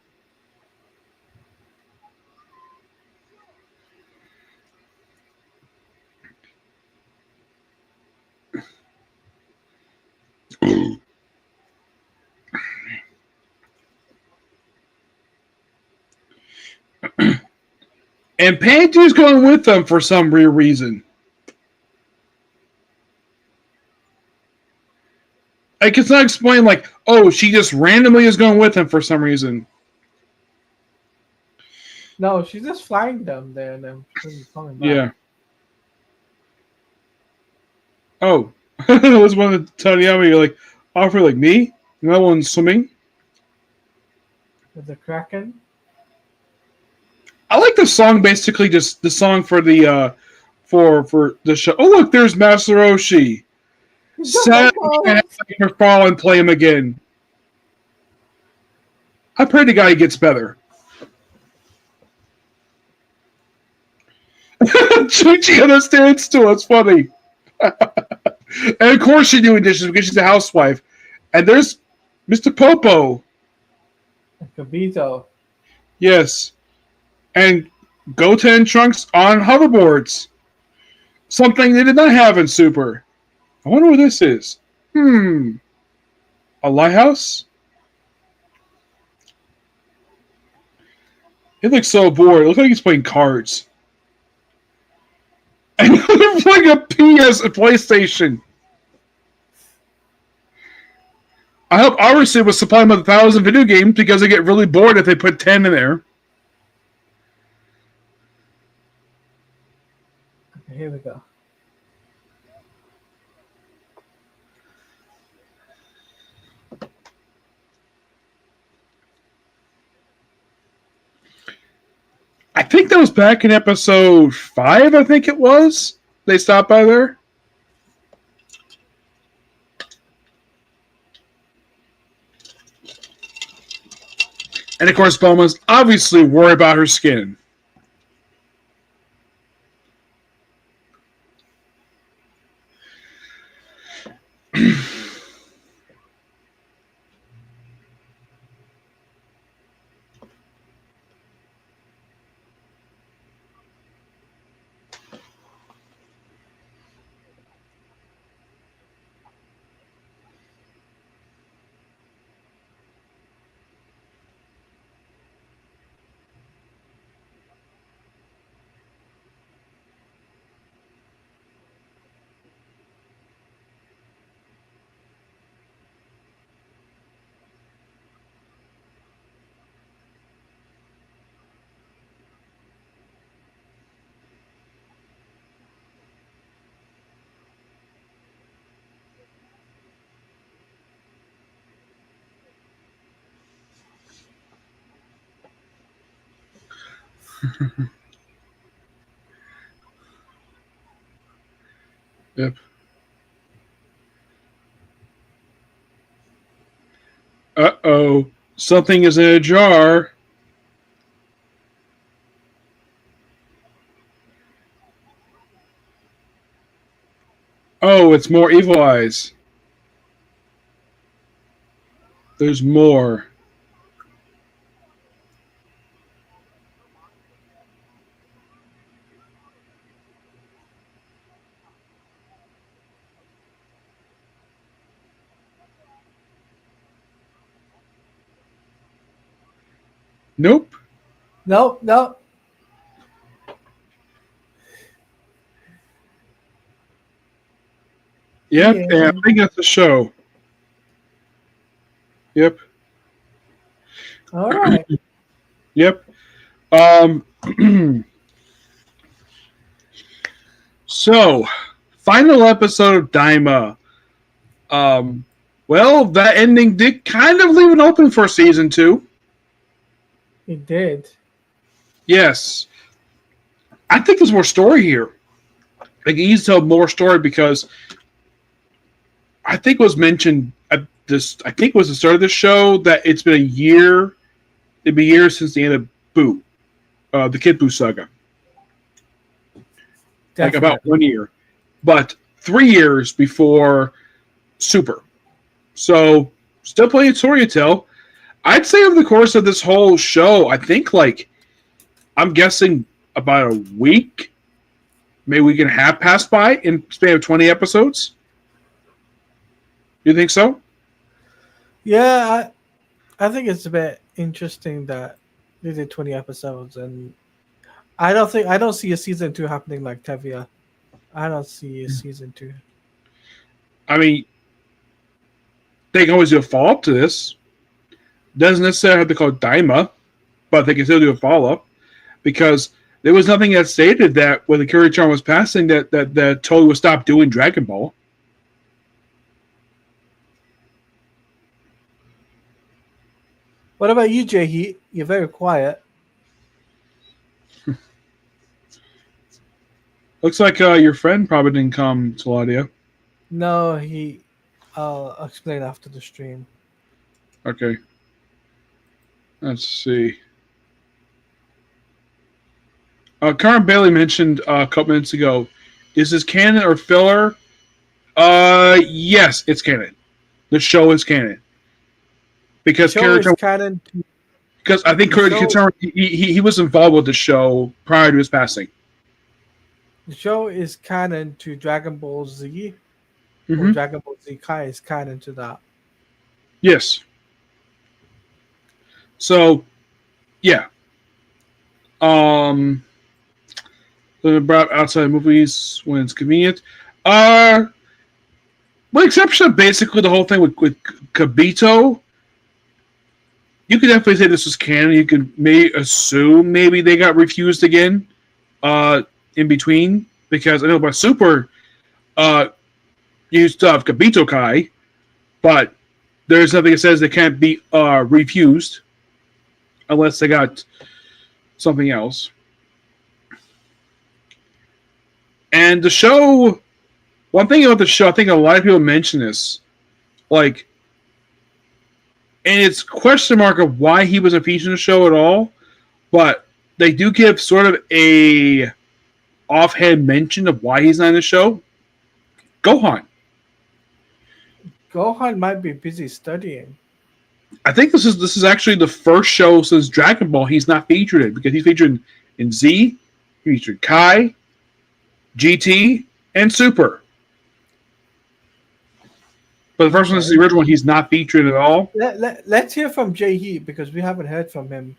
And Panty's going with them for some weird reason. Like, it's not explained like, oh, she just randomly is going with him for some reason. No, she's just flying them there and then she's coming back. Yeah. Oh. That was one of the Taniyama, you're like, offer like me? No one's swimming? With the Kraken? I like the song, basically just the song for the for the show. Oh look, there's Master Roshi. Sad can't make her fall and play him again. I pray the guy gets better. Chuchi understands too, it's funny. And of course she's doing dishes because she's a housewife. And there's Mr. Popo. Kabito. Yes. And Goten and Trunks on hoverboards. Something they did not have in Super. I wonder what this is. A lighthouse? He looks so bored. It looks like he's playing cards. And he's playing a PS a PlayStation. I hope obviously was supplying with 1,000 video games because they get really bored if they put 10 in there. Okay, here we go. I think that was back in episode 5, I think it was. They stopped by there. And of course, Bulma's obviously worried about her skin. Yep. Uh-oh. Something is in a jar. Oh, it's more evil eyes. There's more. Nope. Nope, nope. Yep, Yeah. and I think that's the show. Yep. All right. Yep. So, final episode of Daima. Well, that ending did kind of leave it open for season 2. It did. Yes. I think there's more story here. Like, he needs to tell more story because I think it was mentioned at this. I think it was the start of the show that it's been a year. It'd be years since the end of Boo, the Kid Buu saga. Definitely. Like about 1 year, but 3 years before Super. So still plenty of story to tell. I'd say over the course of this whole show, I think I'm guessing about a week, maybe we can have passed by in a span of 20 episodes. You think so? Yeah, I think it's a bit interesting that they did 20 episodes, and I don't see a season 2 happening like Tevia. I don't see a season 2. I mean, they can always do a follow up to this. Doesn't necessarily have to call it Daima, but they can still do a follow up because there was nothing that stated that when the Kiri-chan was passing that Toei would stop doing Dragon Ball. What about you, Jay Heat? You're very quiet. Looks like your friend probably didn't come to Ladia. No, I'll explain after the stream. Okay. Let's see. Karen Bailey mentioned a couple minutes ago, is this canon or filler? Yes, it's canon. The show is canon. Because Canon. because I think Kiri-chan, he was involved with the show prior to his passing. The show is canon to Dragon Ball Z, Mm-hmm. or Dragon Ball Z Kai is canon to that. Yes. So, yeah. Brought outside movies when it's convenient. With the exception of basically the whole thing with Kabito, you could definitely say this was canon. You could assume maybe they got refused again in between. Because I know by Super, you still have Kabito Kai, but there's nothing that says they can't be refused unless they got something else. And the show, one thing about the show, I think a lot of people mention this, and it's question mark of why he wasn't featured in the show at all, but they do give sort of a offhand mention of why he's not in the show. Gohan. Gohan might be busy studying. I think this is actually the first show since Dragon Ball he's not featured in, because he's featured in Z, he featured Kai, GT, and Super. But the first one is the original one he's not featured at all. Let's hear from Jay Heat because we haven't heard from him.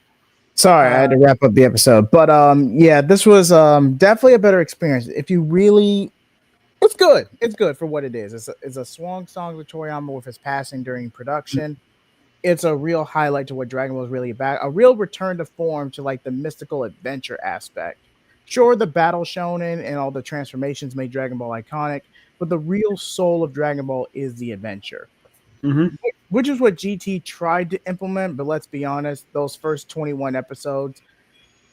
Sorry, I had to wrap up the episode. But yeah, this was definitely a better experience. If you really, it's good. It's good for what it is. It's a swan song with Toriyama with his passing during production. It's a real highlight to what Dragon Ball is really about. A real return to form to like the mystical adventure aspect. Sure, the battle shonen and all the transformations made Dragon Ball iconic, but the real soul of Dragon Ball is the adventure. Mm-hmm. Which is what GT tried to implement, but let's be honest, those first 21 episodes,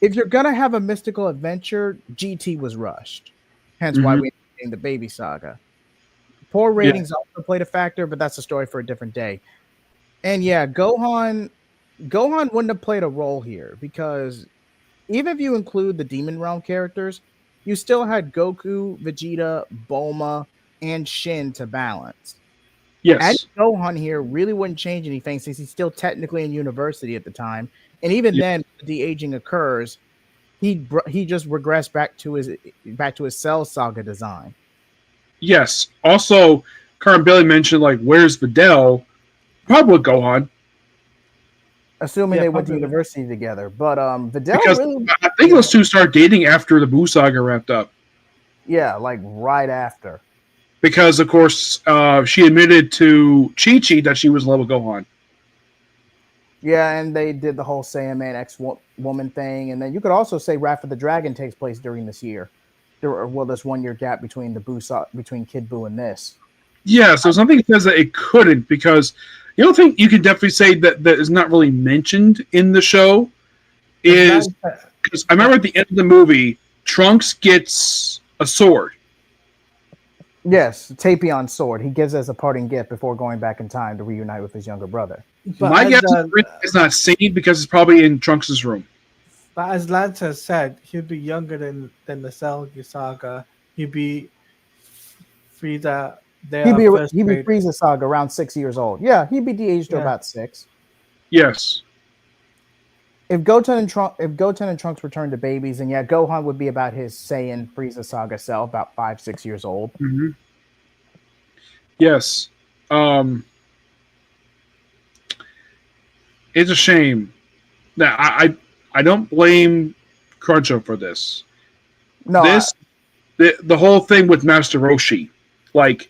if you're going to have a mystical adventure, GT was rushed. Hence why we named the Baby Saga. Poor ratings also played a factor, but that's a story for a different day. And yeah, Gohan wouldn't have played a role here because even if you include the Demon Realm characters, you still had Goku, Vegeta, Bulma, and Shin to balance. Yes. Adding Gohan here really wouldn't change anything since he's still technically in university at the time. And even then, the aging occurs, he just regressed back to his Cell Saga design. Yes. Also, Karen Billy mentioned where's Videl? Probably with Gohan. Assuming they went to university together. But Videl because really, I think those two started dating after the Buu Saga wrapped up. Yeah, right after. Because, of course, she admitted to Chi-Chi that she was in love with Gohan. Yeah, and they did the whole Saiyaman X-woman thing. And then you could also say Wrath of the Dragon takes place during this year. This 1 year gap between between Kid Buu and this. Yeah, so something says that it couldn't, because the other thing you can definitely say that is not really mentioned in the show is, because I remember at the end of the movie, Trunks gets a sword. Yes, Tapion's sword. He gives as a parting gift before going back in time to reunite with his younger brother. But my guess is not seen because it's probably in Trunks' room. But as Lance has said, he'd be younger than the Cell Saga. He'd be Frieza. He'd be Frieza Saga around 6 years old. Yeah, he'd be de-aged to about 6. Yes. If Goten and Trunks return to babies, then yeah, Gohan would be about his Saiyan Frieza saga self, about 5, 6 years old. Hmm. Yes. Um, it's a shame. Now, I don't blame Cruncho for this. No, This the whole thing with Master Roshi, like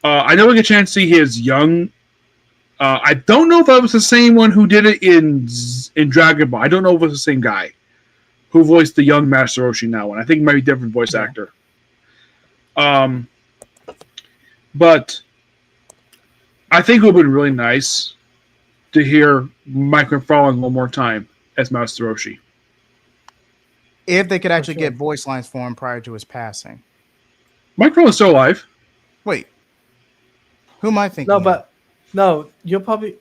I never get a chance to see his young. I don't know if that was the same one who did it in Dragon Ball. I don't know if it was the same guy who voiced the young Master Roshi now, and I think it might be a different voice actor. Um, but I think it would have been really nice to hear Mike McFarlane one more time as Master Roshi. if they could actually sure. get voice lines for him prior to his passing. Mike McFarlane's still alive. Wait, who am I thinking? No, of? but no, you're probably.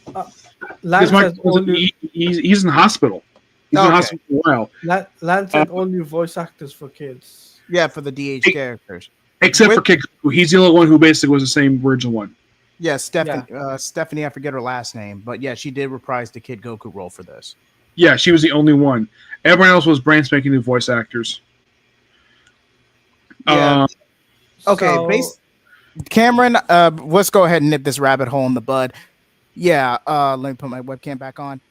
Because Lance Mike, says only, he's in the hospital. He's in the hospital for a while. Lance said only voice actors for kids. Yeah, for the DH characters. Except for Kid Goku. He's the only one who basically was the same original one. Yeah, Stephanie, I forget her last name, but yeah, she did reprise the Kid Goku role for this. Yeah, she was the only one. Everyone else was brand spanking new voice actors. Yeah. Okay, So- Cameron, let's go ahead and nip this rabbit hole in the bud. Yeah, let me put my webcam back on.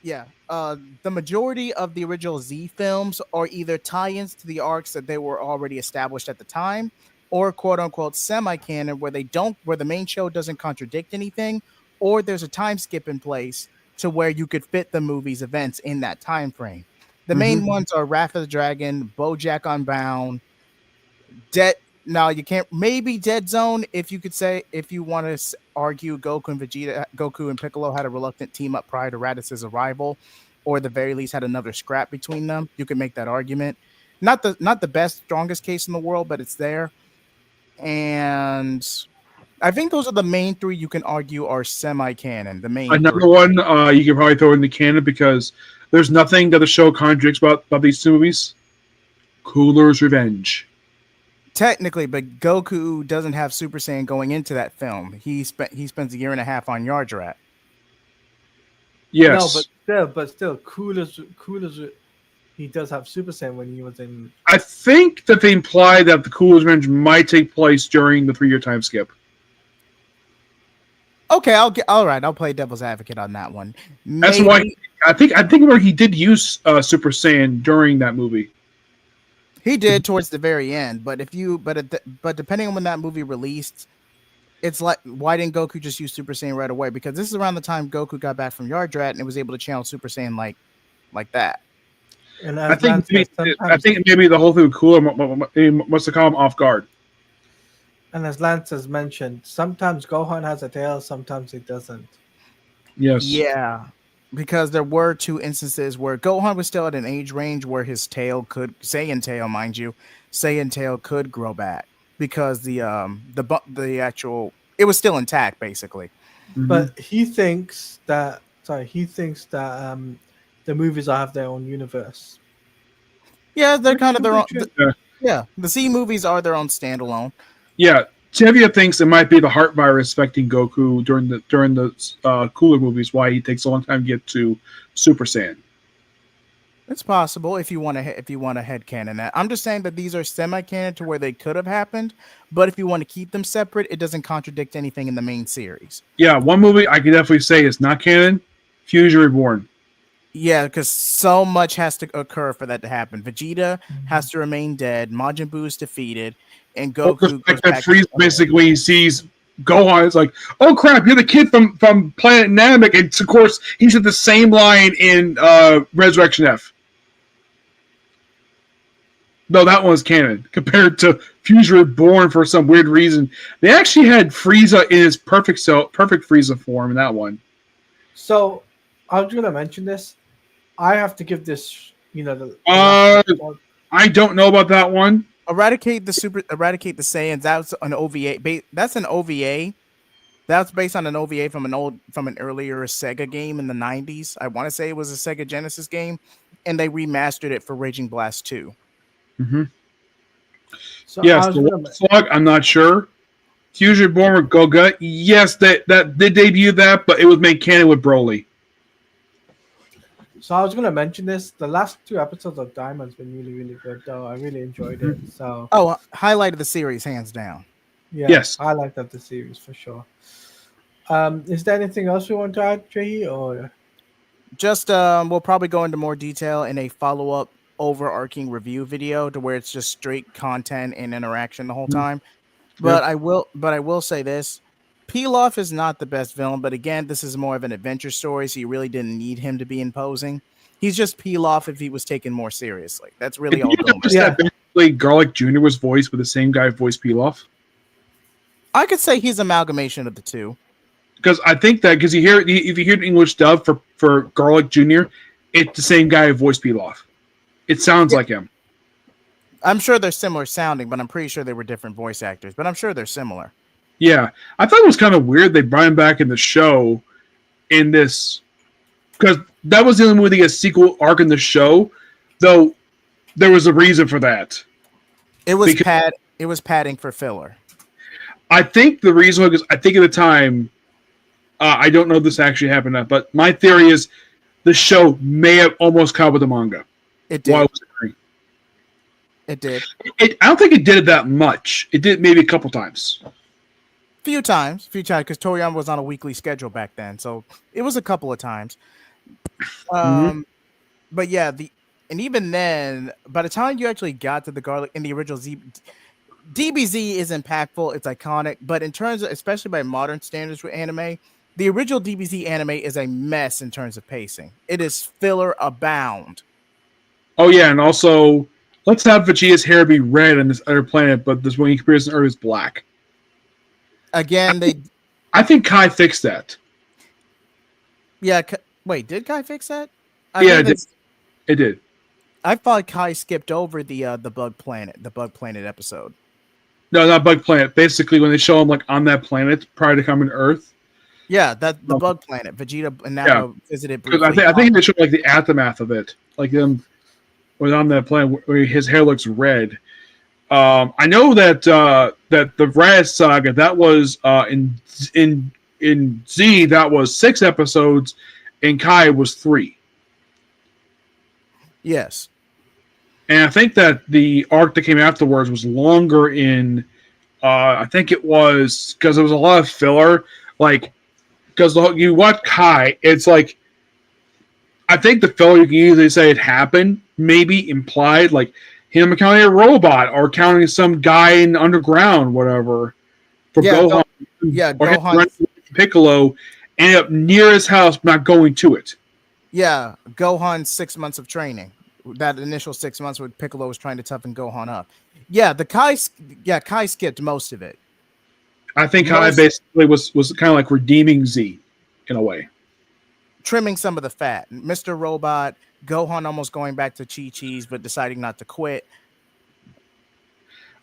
Yeah, the majority of the original Z films are either tie-ins to the arcs that they were already established at the time, or quote unquote semi-canon where the main show doesn't contradict anything, or there's a time skip in place to where you could fit the movie's events in that time frame. The main ones are Wrath of the Dragon, BoJack Unbound, Dead. Now you can't maybe Dead Zone if you could say if you want to argue Goku and Piccolo had a reluctant team up prior to Raditz' arrival, or at the very least had another scrap between them. You can make that argument. Not the best, strongest case in the world, but it's there. And I think those are the main three you can argue are semi-canon. The main Another three. one you can probably throw in the canon because there's nothing that the show contradicts about these two movies. Cooler's Revenge. Technically, but Goku doesn't have Super Saiyan going into that film. He spends a year and a half on Yardrat. Yes. No, but still, Cooler's. He does have Super Saiyan when he was in. I think that they imply that the Cooler's Revenge might take place during the 3-year time skip. Okay, all right. I'll play devil's advocate on that one. That's why I think where he did use Super Saiyan during that movie. He did towards the very end, but but depending on when that movie released, it's like why didn't Goku just use Super Saiyan right away? Because this is around the time Goku got back from Yardrat and was able to channel Super Saiyan like that. And I think maybe the whole thing with Cooler must have caught him off guard. And as Lance has mentioned, sometimes Gohan has a tail, sometimes he doesn't. Yes. Yeah. Because there were 2 instances where Gohan was still at an age range where his tail could Saiyan tail could grow back because the actual it was still intact basically. Mhm. But he thinks that the movies have their own universe. Yeah, they're kind of their own. Yeah. The C movies are their own standalone. Yeah, Tevye thinks it might be the heart virus affecting Goku during the Cooler movies. Why he takes a long time to get to Super Saiyan. It's possible if you want to headcanon that. I'm just saying that these are semi-canon to where they could have happened, but if you want to keep them separate, it doesn't contradict anything in the main series. Yeah, one movie I can definitely say is not canon: Fusion Reborn. Yeah, because so much has to occur for that to happen. Vegeta has to remain dead. Majin Buu is defeated, and Goku goes back. Frieza basically sees Gohan. It's like, oh crap, you're the kid from Planet Namek, and of course he's at the same line in Resurrection F. No, that one's canon compared to Fusion Reborn for some weird reason. They actually had Frieza in his perfect Frieza form in that one. So I was going to mention this. I have to give this, I don't know about that one. Eradicate the Saiyans. That's an OVA. That's an OVA. That's based on an OVA from an earlier Sega game in the 90s. I want to say it was a Sega Genesis game, and they remastered it for Raging Blast 2. Mm-hmm. So Yes, the Slug, I'm not sure. Fusion Bomber Goga. Yes, that did debut that, but it was made canon with Broly. So I was gonna mention this. The last 2 episodes of Diamond's been really, really good, though. I really enjoyed it. So Oh, highlight of the series, hands down. yeah, Yes. I like that the series for sure. Is there anything else we want to add, Jay? Or Just we'll probably go into more detail in a follow-up overarching review video to where it's just straight content and interaction the whole time. But I will say this. Pilaf is not the best villain, but again, this is more of an adventure story, so you really didn't need him to be imposing. He's just Pilaf if he was taken more seriously. That's really all. That basically Garlic Jr. was voiced with the same guy who voiced Pilaf. I could say he's amalgamation of the two. Because I think that if you hear the English dub for Garlic Jr., it's the same guy who voiced Pilaf. It sounds like him. I'm sure they're similar sounding, but I'm pretty sure they were different voice actors. But I'm sure they're similar. Yeah, I thought it was kind of weird they brought him back in the show in this, because that was the only movie to get a sequel arc in the show, though there was a reason for that. It was padding for filler. I think the reason was I think at the time, I don't know if this actually happened, but my theory is the show may have almost caught with the manga. It did. It did. I don't think it did it that much. It did maybe a couple times. Few times, because Toriyama was on a weekly schedule back then, so it was a couple of times. But yeah, and even then, by the time you actually got to the garlic in the original DBZ is impactful, it's iconic, but in terms of, especially by modern standards with anime, the original DBZ anime is a mess in terms of pacing. It is filler abound. Oh yeah, and also let's have Vegeta's hair be red on this other planet, but this when he appears on Earth is black. Again, I think Kai fixed that. Yeah, wait, did Kai fix that? It did. I thought Kai skipped over the Bug Planet episode. No, not Bug Planet. Basically, when they show him like on that planet prior to coming to Earth. Yeah, the Bug Planet. Vegeta and Nappa visited briefly. I think they showed like the aftermath of it, like them was on that planet where his hair looks red. I know that that the Raz saga that was in Z that was 6 episodes, and Kai was 3. Yes, and I think that the arc that came afterwards was longer. I think it was because there was a lot of filler, like because you watch Kai, it's like I think the filler you can easily say it happened, maybe implied, like him counting a robot or counting some guy in the underground, whatever. For Gohan, Gohan. Piccolo ended up near his house, not going to it. Yeah, Gohan's 6 months of training. That initial 6 months where Piccolo was trying to toughen Gohan up. Yeah, Kai skipped most of it. I think Kai basically was kind of like redeeming Z in a way. Trimming some of the fat. Mr. Robot, Gohan almost going back to Chi-Chi's, but deciding not to quit.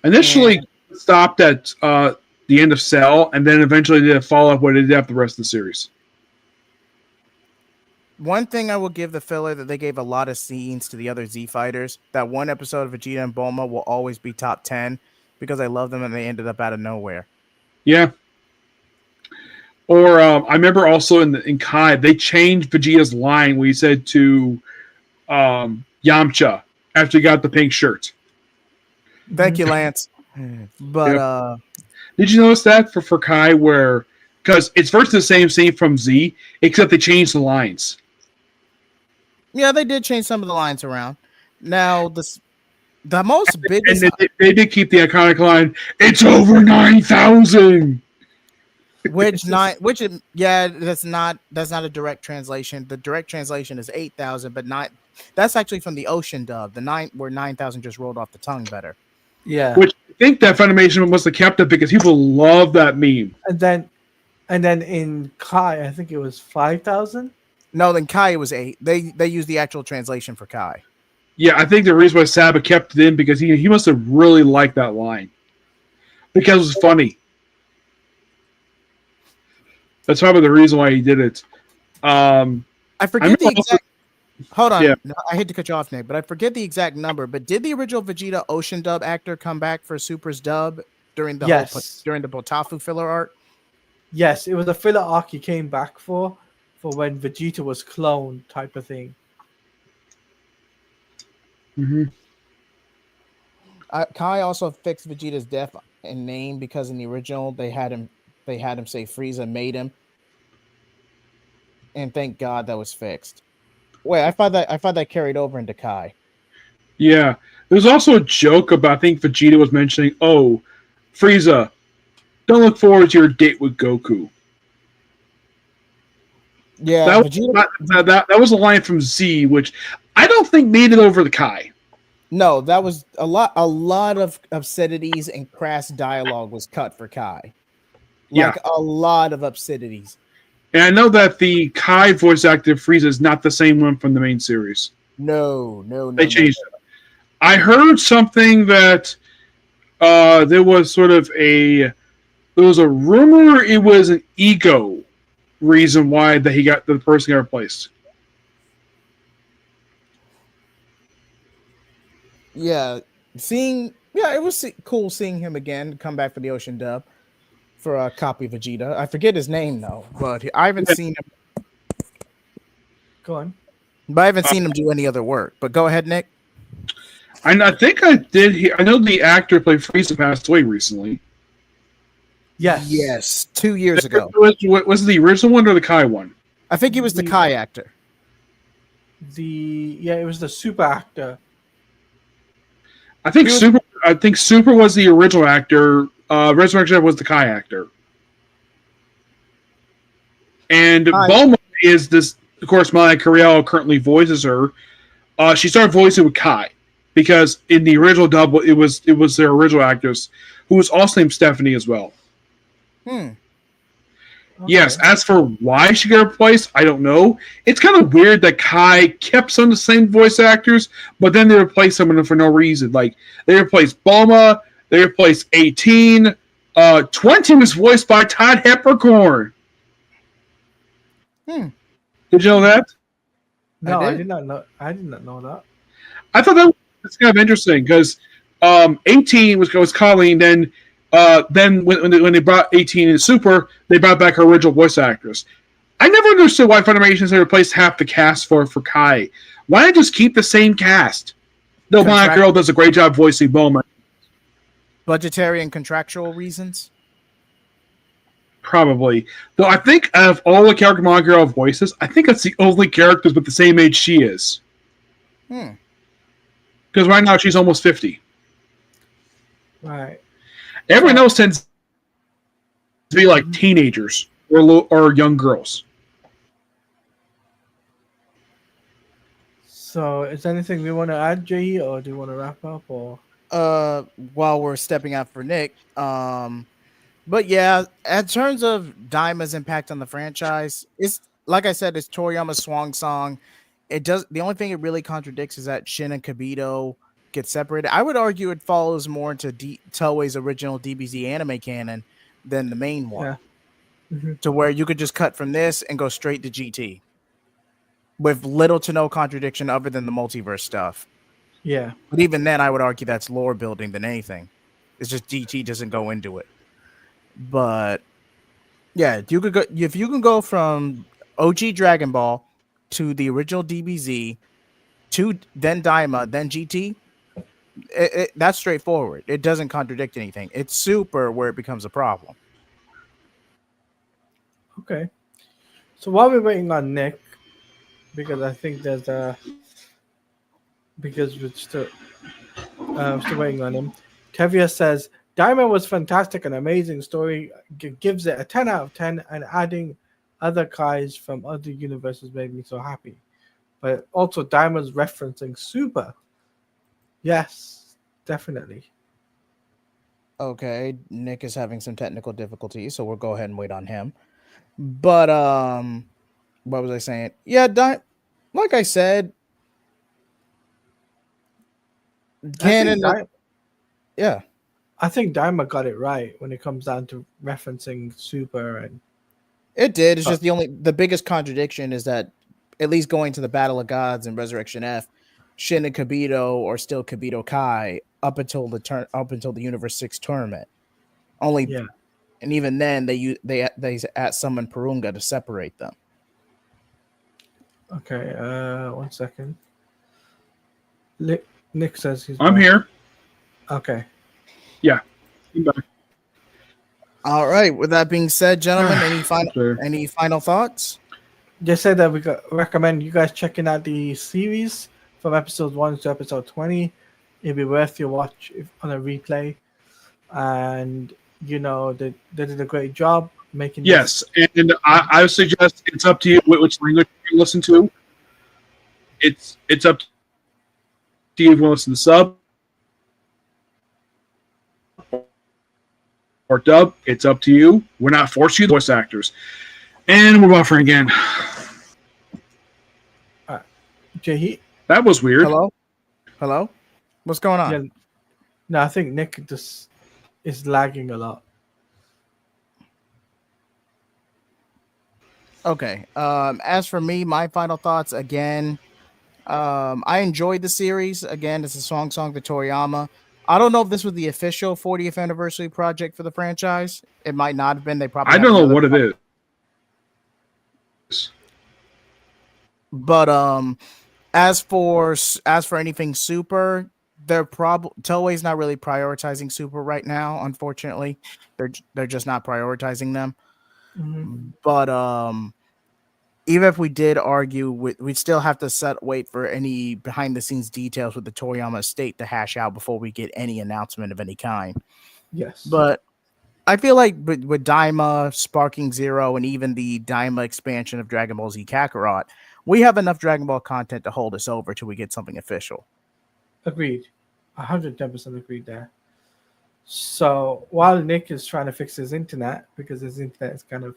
Initially stopped at the end of Cell, and then eventually did a follow-up where they did after the rest of the series. One thing I will give the filler that they gave a lot of scenes to the other Z fighters. That one episode of Vegeta and Bulma will always be top 10 because I love them and they ended up out of nowhere. Yeah. Or I remember also in Kai, they changed Vegeta's line where he said to Yamcha after he got the pink shirt. Thank you, Lance. But did you notice that for Kai where because it's virtually the same scene from Z, except they changed the lines. Yeah, they did change some of the lines around. Now the most biggest, and they did keep the iconic line. It's over 9,000. That's not a direct translation. The direct translation is 8,000, but not. That's actually from the Ocean dub. Where 9,000 just rolled off the tongue better. Yeah, which I think that Funimation must have kept it because people love that meme. And then in Kai, I think it was 5,000. No, then Kai was 8. They used the actual translation for Kai. Yeah, I think the reason why Saba kept it in because he must have really liked that line because it was funny. That's probably the reason why he did it. I forget the exact. Hold on, yeah. No, I hate to cut you off, Nick, but I forget the exact number. But did the original Vegeta Ocean dub actor come back for Super's dub during the Yes. during the Botafu filler arc. Yes, it was a filler arc he came back for when Vegeta was cloned, type of thing. Hmm. Kai also fixed Vegeta's death and name because in the original they had him say Frieza made him, and thank God that was fixed. Wait, I thought that carried over into Kai. Yeah. There's also a joke about, I think Vegeta was mentioning, oh, Frieza, don't look forward to your date with Goku. Yeah, That Vegeta. that was a line from Z, which I don't think made it over the Kai. No, that was a lot. A lot of obscenities and crass dialogue was cut for Kai. Like Yeah. a lot of obscenities. And I know that the Kai voice actor Frieza is not the same one from the main series. No. They changed it. I heard something that there was a rumor it was an ego reason why that the person got replaced. Yeah, it was cool seeing him again come back for the Ocean dub for a copy of Vegeta. I forget his name though, but I haven't seen him. Go on. But I haven't seen him do any other work. But go ahead, Nick. I think I did. I know the actor who played Frieza passed away recently. Yes. 2 years ago. Was it the original one or the Kai one? I think he was the Kai actor. It was the super actor. I think Super was the original actor. Resurrection was the Kai actor. And Bulma is this, of course, Maya Cariel currently voices her. She started voicing with Kai because in the original dub, it was their original actress who was also named Stephanie as well. Okay. Yes, as for why she got replaced, I don't know. It's kind of weird that Kai kept some of the same voice actors, but then they replaced someone for no reason. Like, they replaced Bulma, they replaced 18. 20 was voiced by Todd Hepburn. Did you know that? No, I did not know. I did not know that. I thought that was kind of interesting because 18 was Colleen. Then when they brought 18 in Super, they brought back her original voice actress. I never understood why Funimation they replaced half the cast for Kai. Why not just keep the same cast? No, my girl does a great job voicing Bulma. Budgetary and contractual reasons? Probably. Though I think of all the character my girl voices, I think that's the only characters with the same age she is. Because right now she's almost 50. Right. Everyone else tends to be like teenagers or young girls. So, is there anything we want to add, Jay, or do you want to wrap up? Or while we're stepping out for Nick, but yeah, in terms of Daima's impact on the franchise, it's like I said, it's Toriyama's swan song. It does. The only thing it really contradicts is that Shin and Kibito get separated. I would argue it follows more into Toei's original DBZ anime canon than the main one. Yeah. To where you could just cut from this and go straight to GT with little to no contradiction other than the multiverse stuff. Yeah. But even then, I would argue that's lore building than anything. It's just GT doesn't go into it. But yeah, you could go if you can go from OG Dragon Ball to the original DBZ to then Daima, then GT. That's straightforward. It doesn't contradict anything. It's Super where it becomes a problem. Okay. So while we're waiting on Nick, because I think there's because we're still waiting on him. Tevia says Daima was fantastic and amazing story. Gives it a 10 out of 10, and adding other Kais from other universes made me so happy. But also Daima's referencing Super. Yes, definitely. Okay, Nick is having some technical difficulties, so we'll go ahead and wait on him. But what was I saying? Yeah, like I said, canon. Yeah, I think Daima got it right when it comes down to referencing Super, and it did. It's just the biggest contradiction is that at least going to the Battle of Gods and Resurrection F, Shin and Kibito are still Kibito Kai up until the Universe 6 tournament. Only, Yeah. and even then they summon Purunga to separate them. Okay. 1 second. Nick says he's I'm back. here. Okay. Yeah. I'm back. All right. With that being said, gentlemen, Sure. any final thoughts? Just said that recommend you guys checking out the series from episode 1 to episode 20. It'd be worth your watch on a replay. And they did a great job making Yes, and I would suggest it's up to you which language you listen to. It's up to you if you want to listen to sub or dub. It's up to you. We're not forcing you the voice actors. And we're buffering again. Jay, That was weird. Hello. What's going on? yeah, no, I think Nick just is lagging a lot. Okay. As for me, my final thoughts again. I enjoyed the series. Again, it's a song to Toriyama. I don't know if this was the official 40th anniversary project for the franchise. It might not have been. They probably I don't know what it is. But as for anything Super, Toei's not really prioritizing Super right now. Unfortunately, they're just not prioritizing them. Mm-hmm. But even if we did argue, we'd still have to wait for any behind the scenes details with the Toriyama estate to hash out before we get any announcement of any kind. Yes, but I feel like with Daima, Sparking Zero, and even the Daima expansion of Dragon Ball Z Kakarot, we have enough Dragon Ball content to hold us over till we get something official. Agreed. 110% agreed there. So while Nick is trying to fix his internet, because his internet is kind of,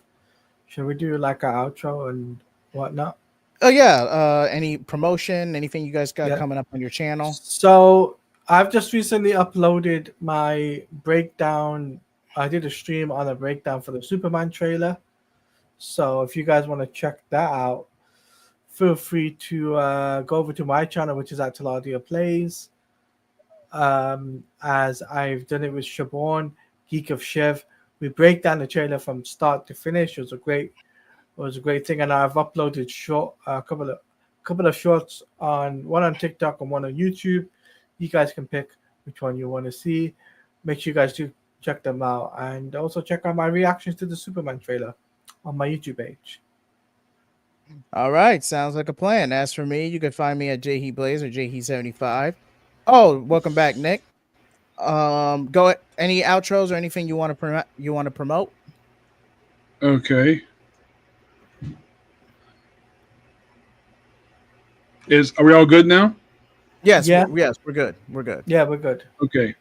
should we do like an outro and whatnot? Oh yeah. Any promotion, anything you guys got coming up on your channel? So I've just recently uploaded my breakdown. I did a stream on a breakdown for the Superman trailer. So if you guys want to check that out, feel free to go over to my channel, which is at Taladia Plays. As I've done it with Shaborn, Geek of Chev. We break down the trailer from start to finish. It was a great thing, and I've uploaded a couple of shorts one on TikTok and one on YouTube. You guys can pick which one you want to see. Make sure you guys do check them out, and also check out my reactions to the Superman trailer on my YouTube page. All right, sounds like a plan. As for me, you can find me at JHeBlaze or JHe75. Oh, welcome back, Nick. Go any outros or anything you want to promote? Okay. Are we all good now? Yes. Yeah. Yes, we're good. We're good. Yeah, we're good. Okay.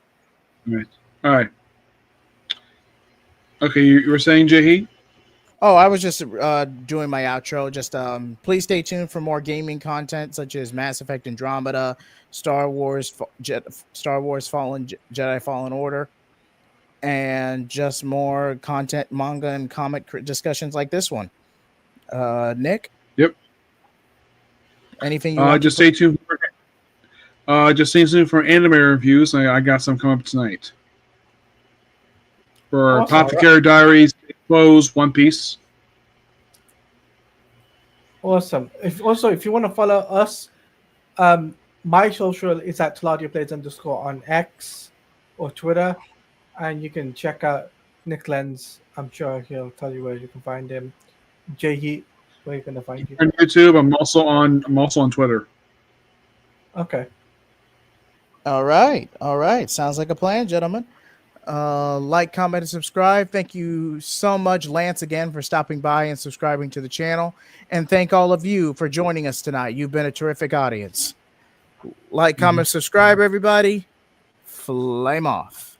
All right. Okay, you were saying, Jahi? Oh, I was just doing my outro. Just please stay tuned for more gaming content such as Mass Effect Andromeda, Star Wars Fallen Jedi Fallen Order, and just more content, manga and comic discussions like this one. Nick? Yep. Anything you want just stay tuned for anime reviews. I got some coming up tonight. For Apothecary Diaries, Close, One Piece. Awesome. If you want to follow us, my social is at TaladiaPlays_ on X or Twitter, and you can check out Nick Lenz. I'm sure he'll tell you where you can find him. Jay, where you gonna find you? On YouTube. I'm also on Twitter. Okay. All right. Sounds like a plan, gentlemen. Like, comment, and subscribe. Thank you so much, Lance, again for stopping by and subscribing to the channel. And thank all of you for joining us tonight. You've been a terrific audience. Like, comment, subscribe, everybody. Flame off.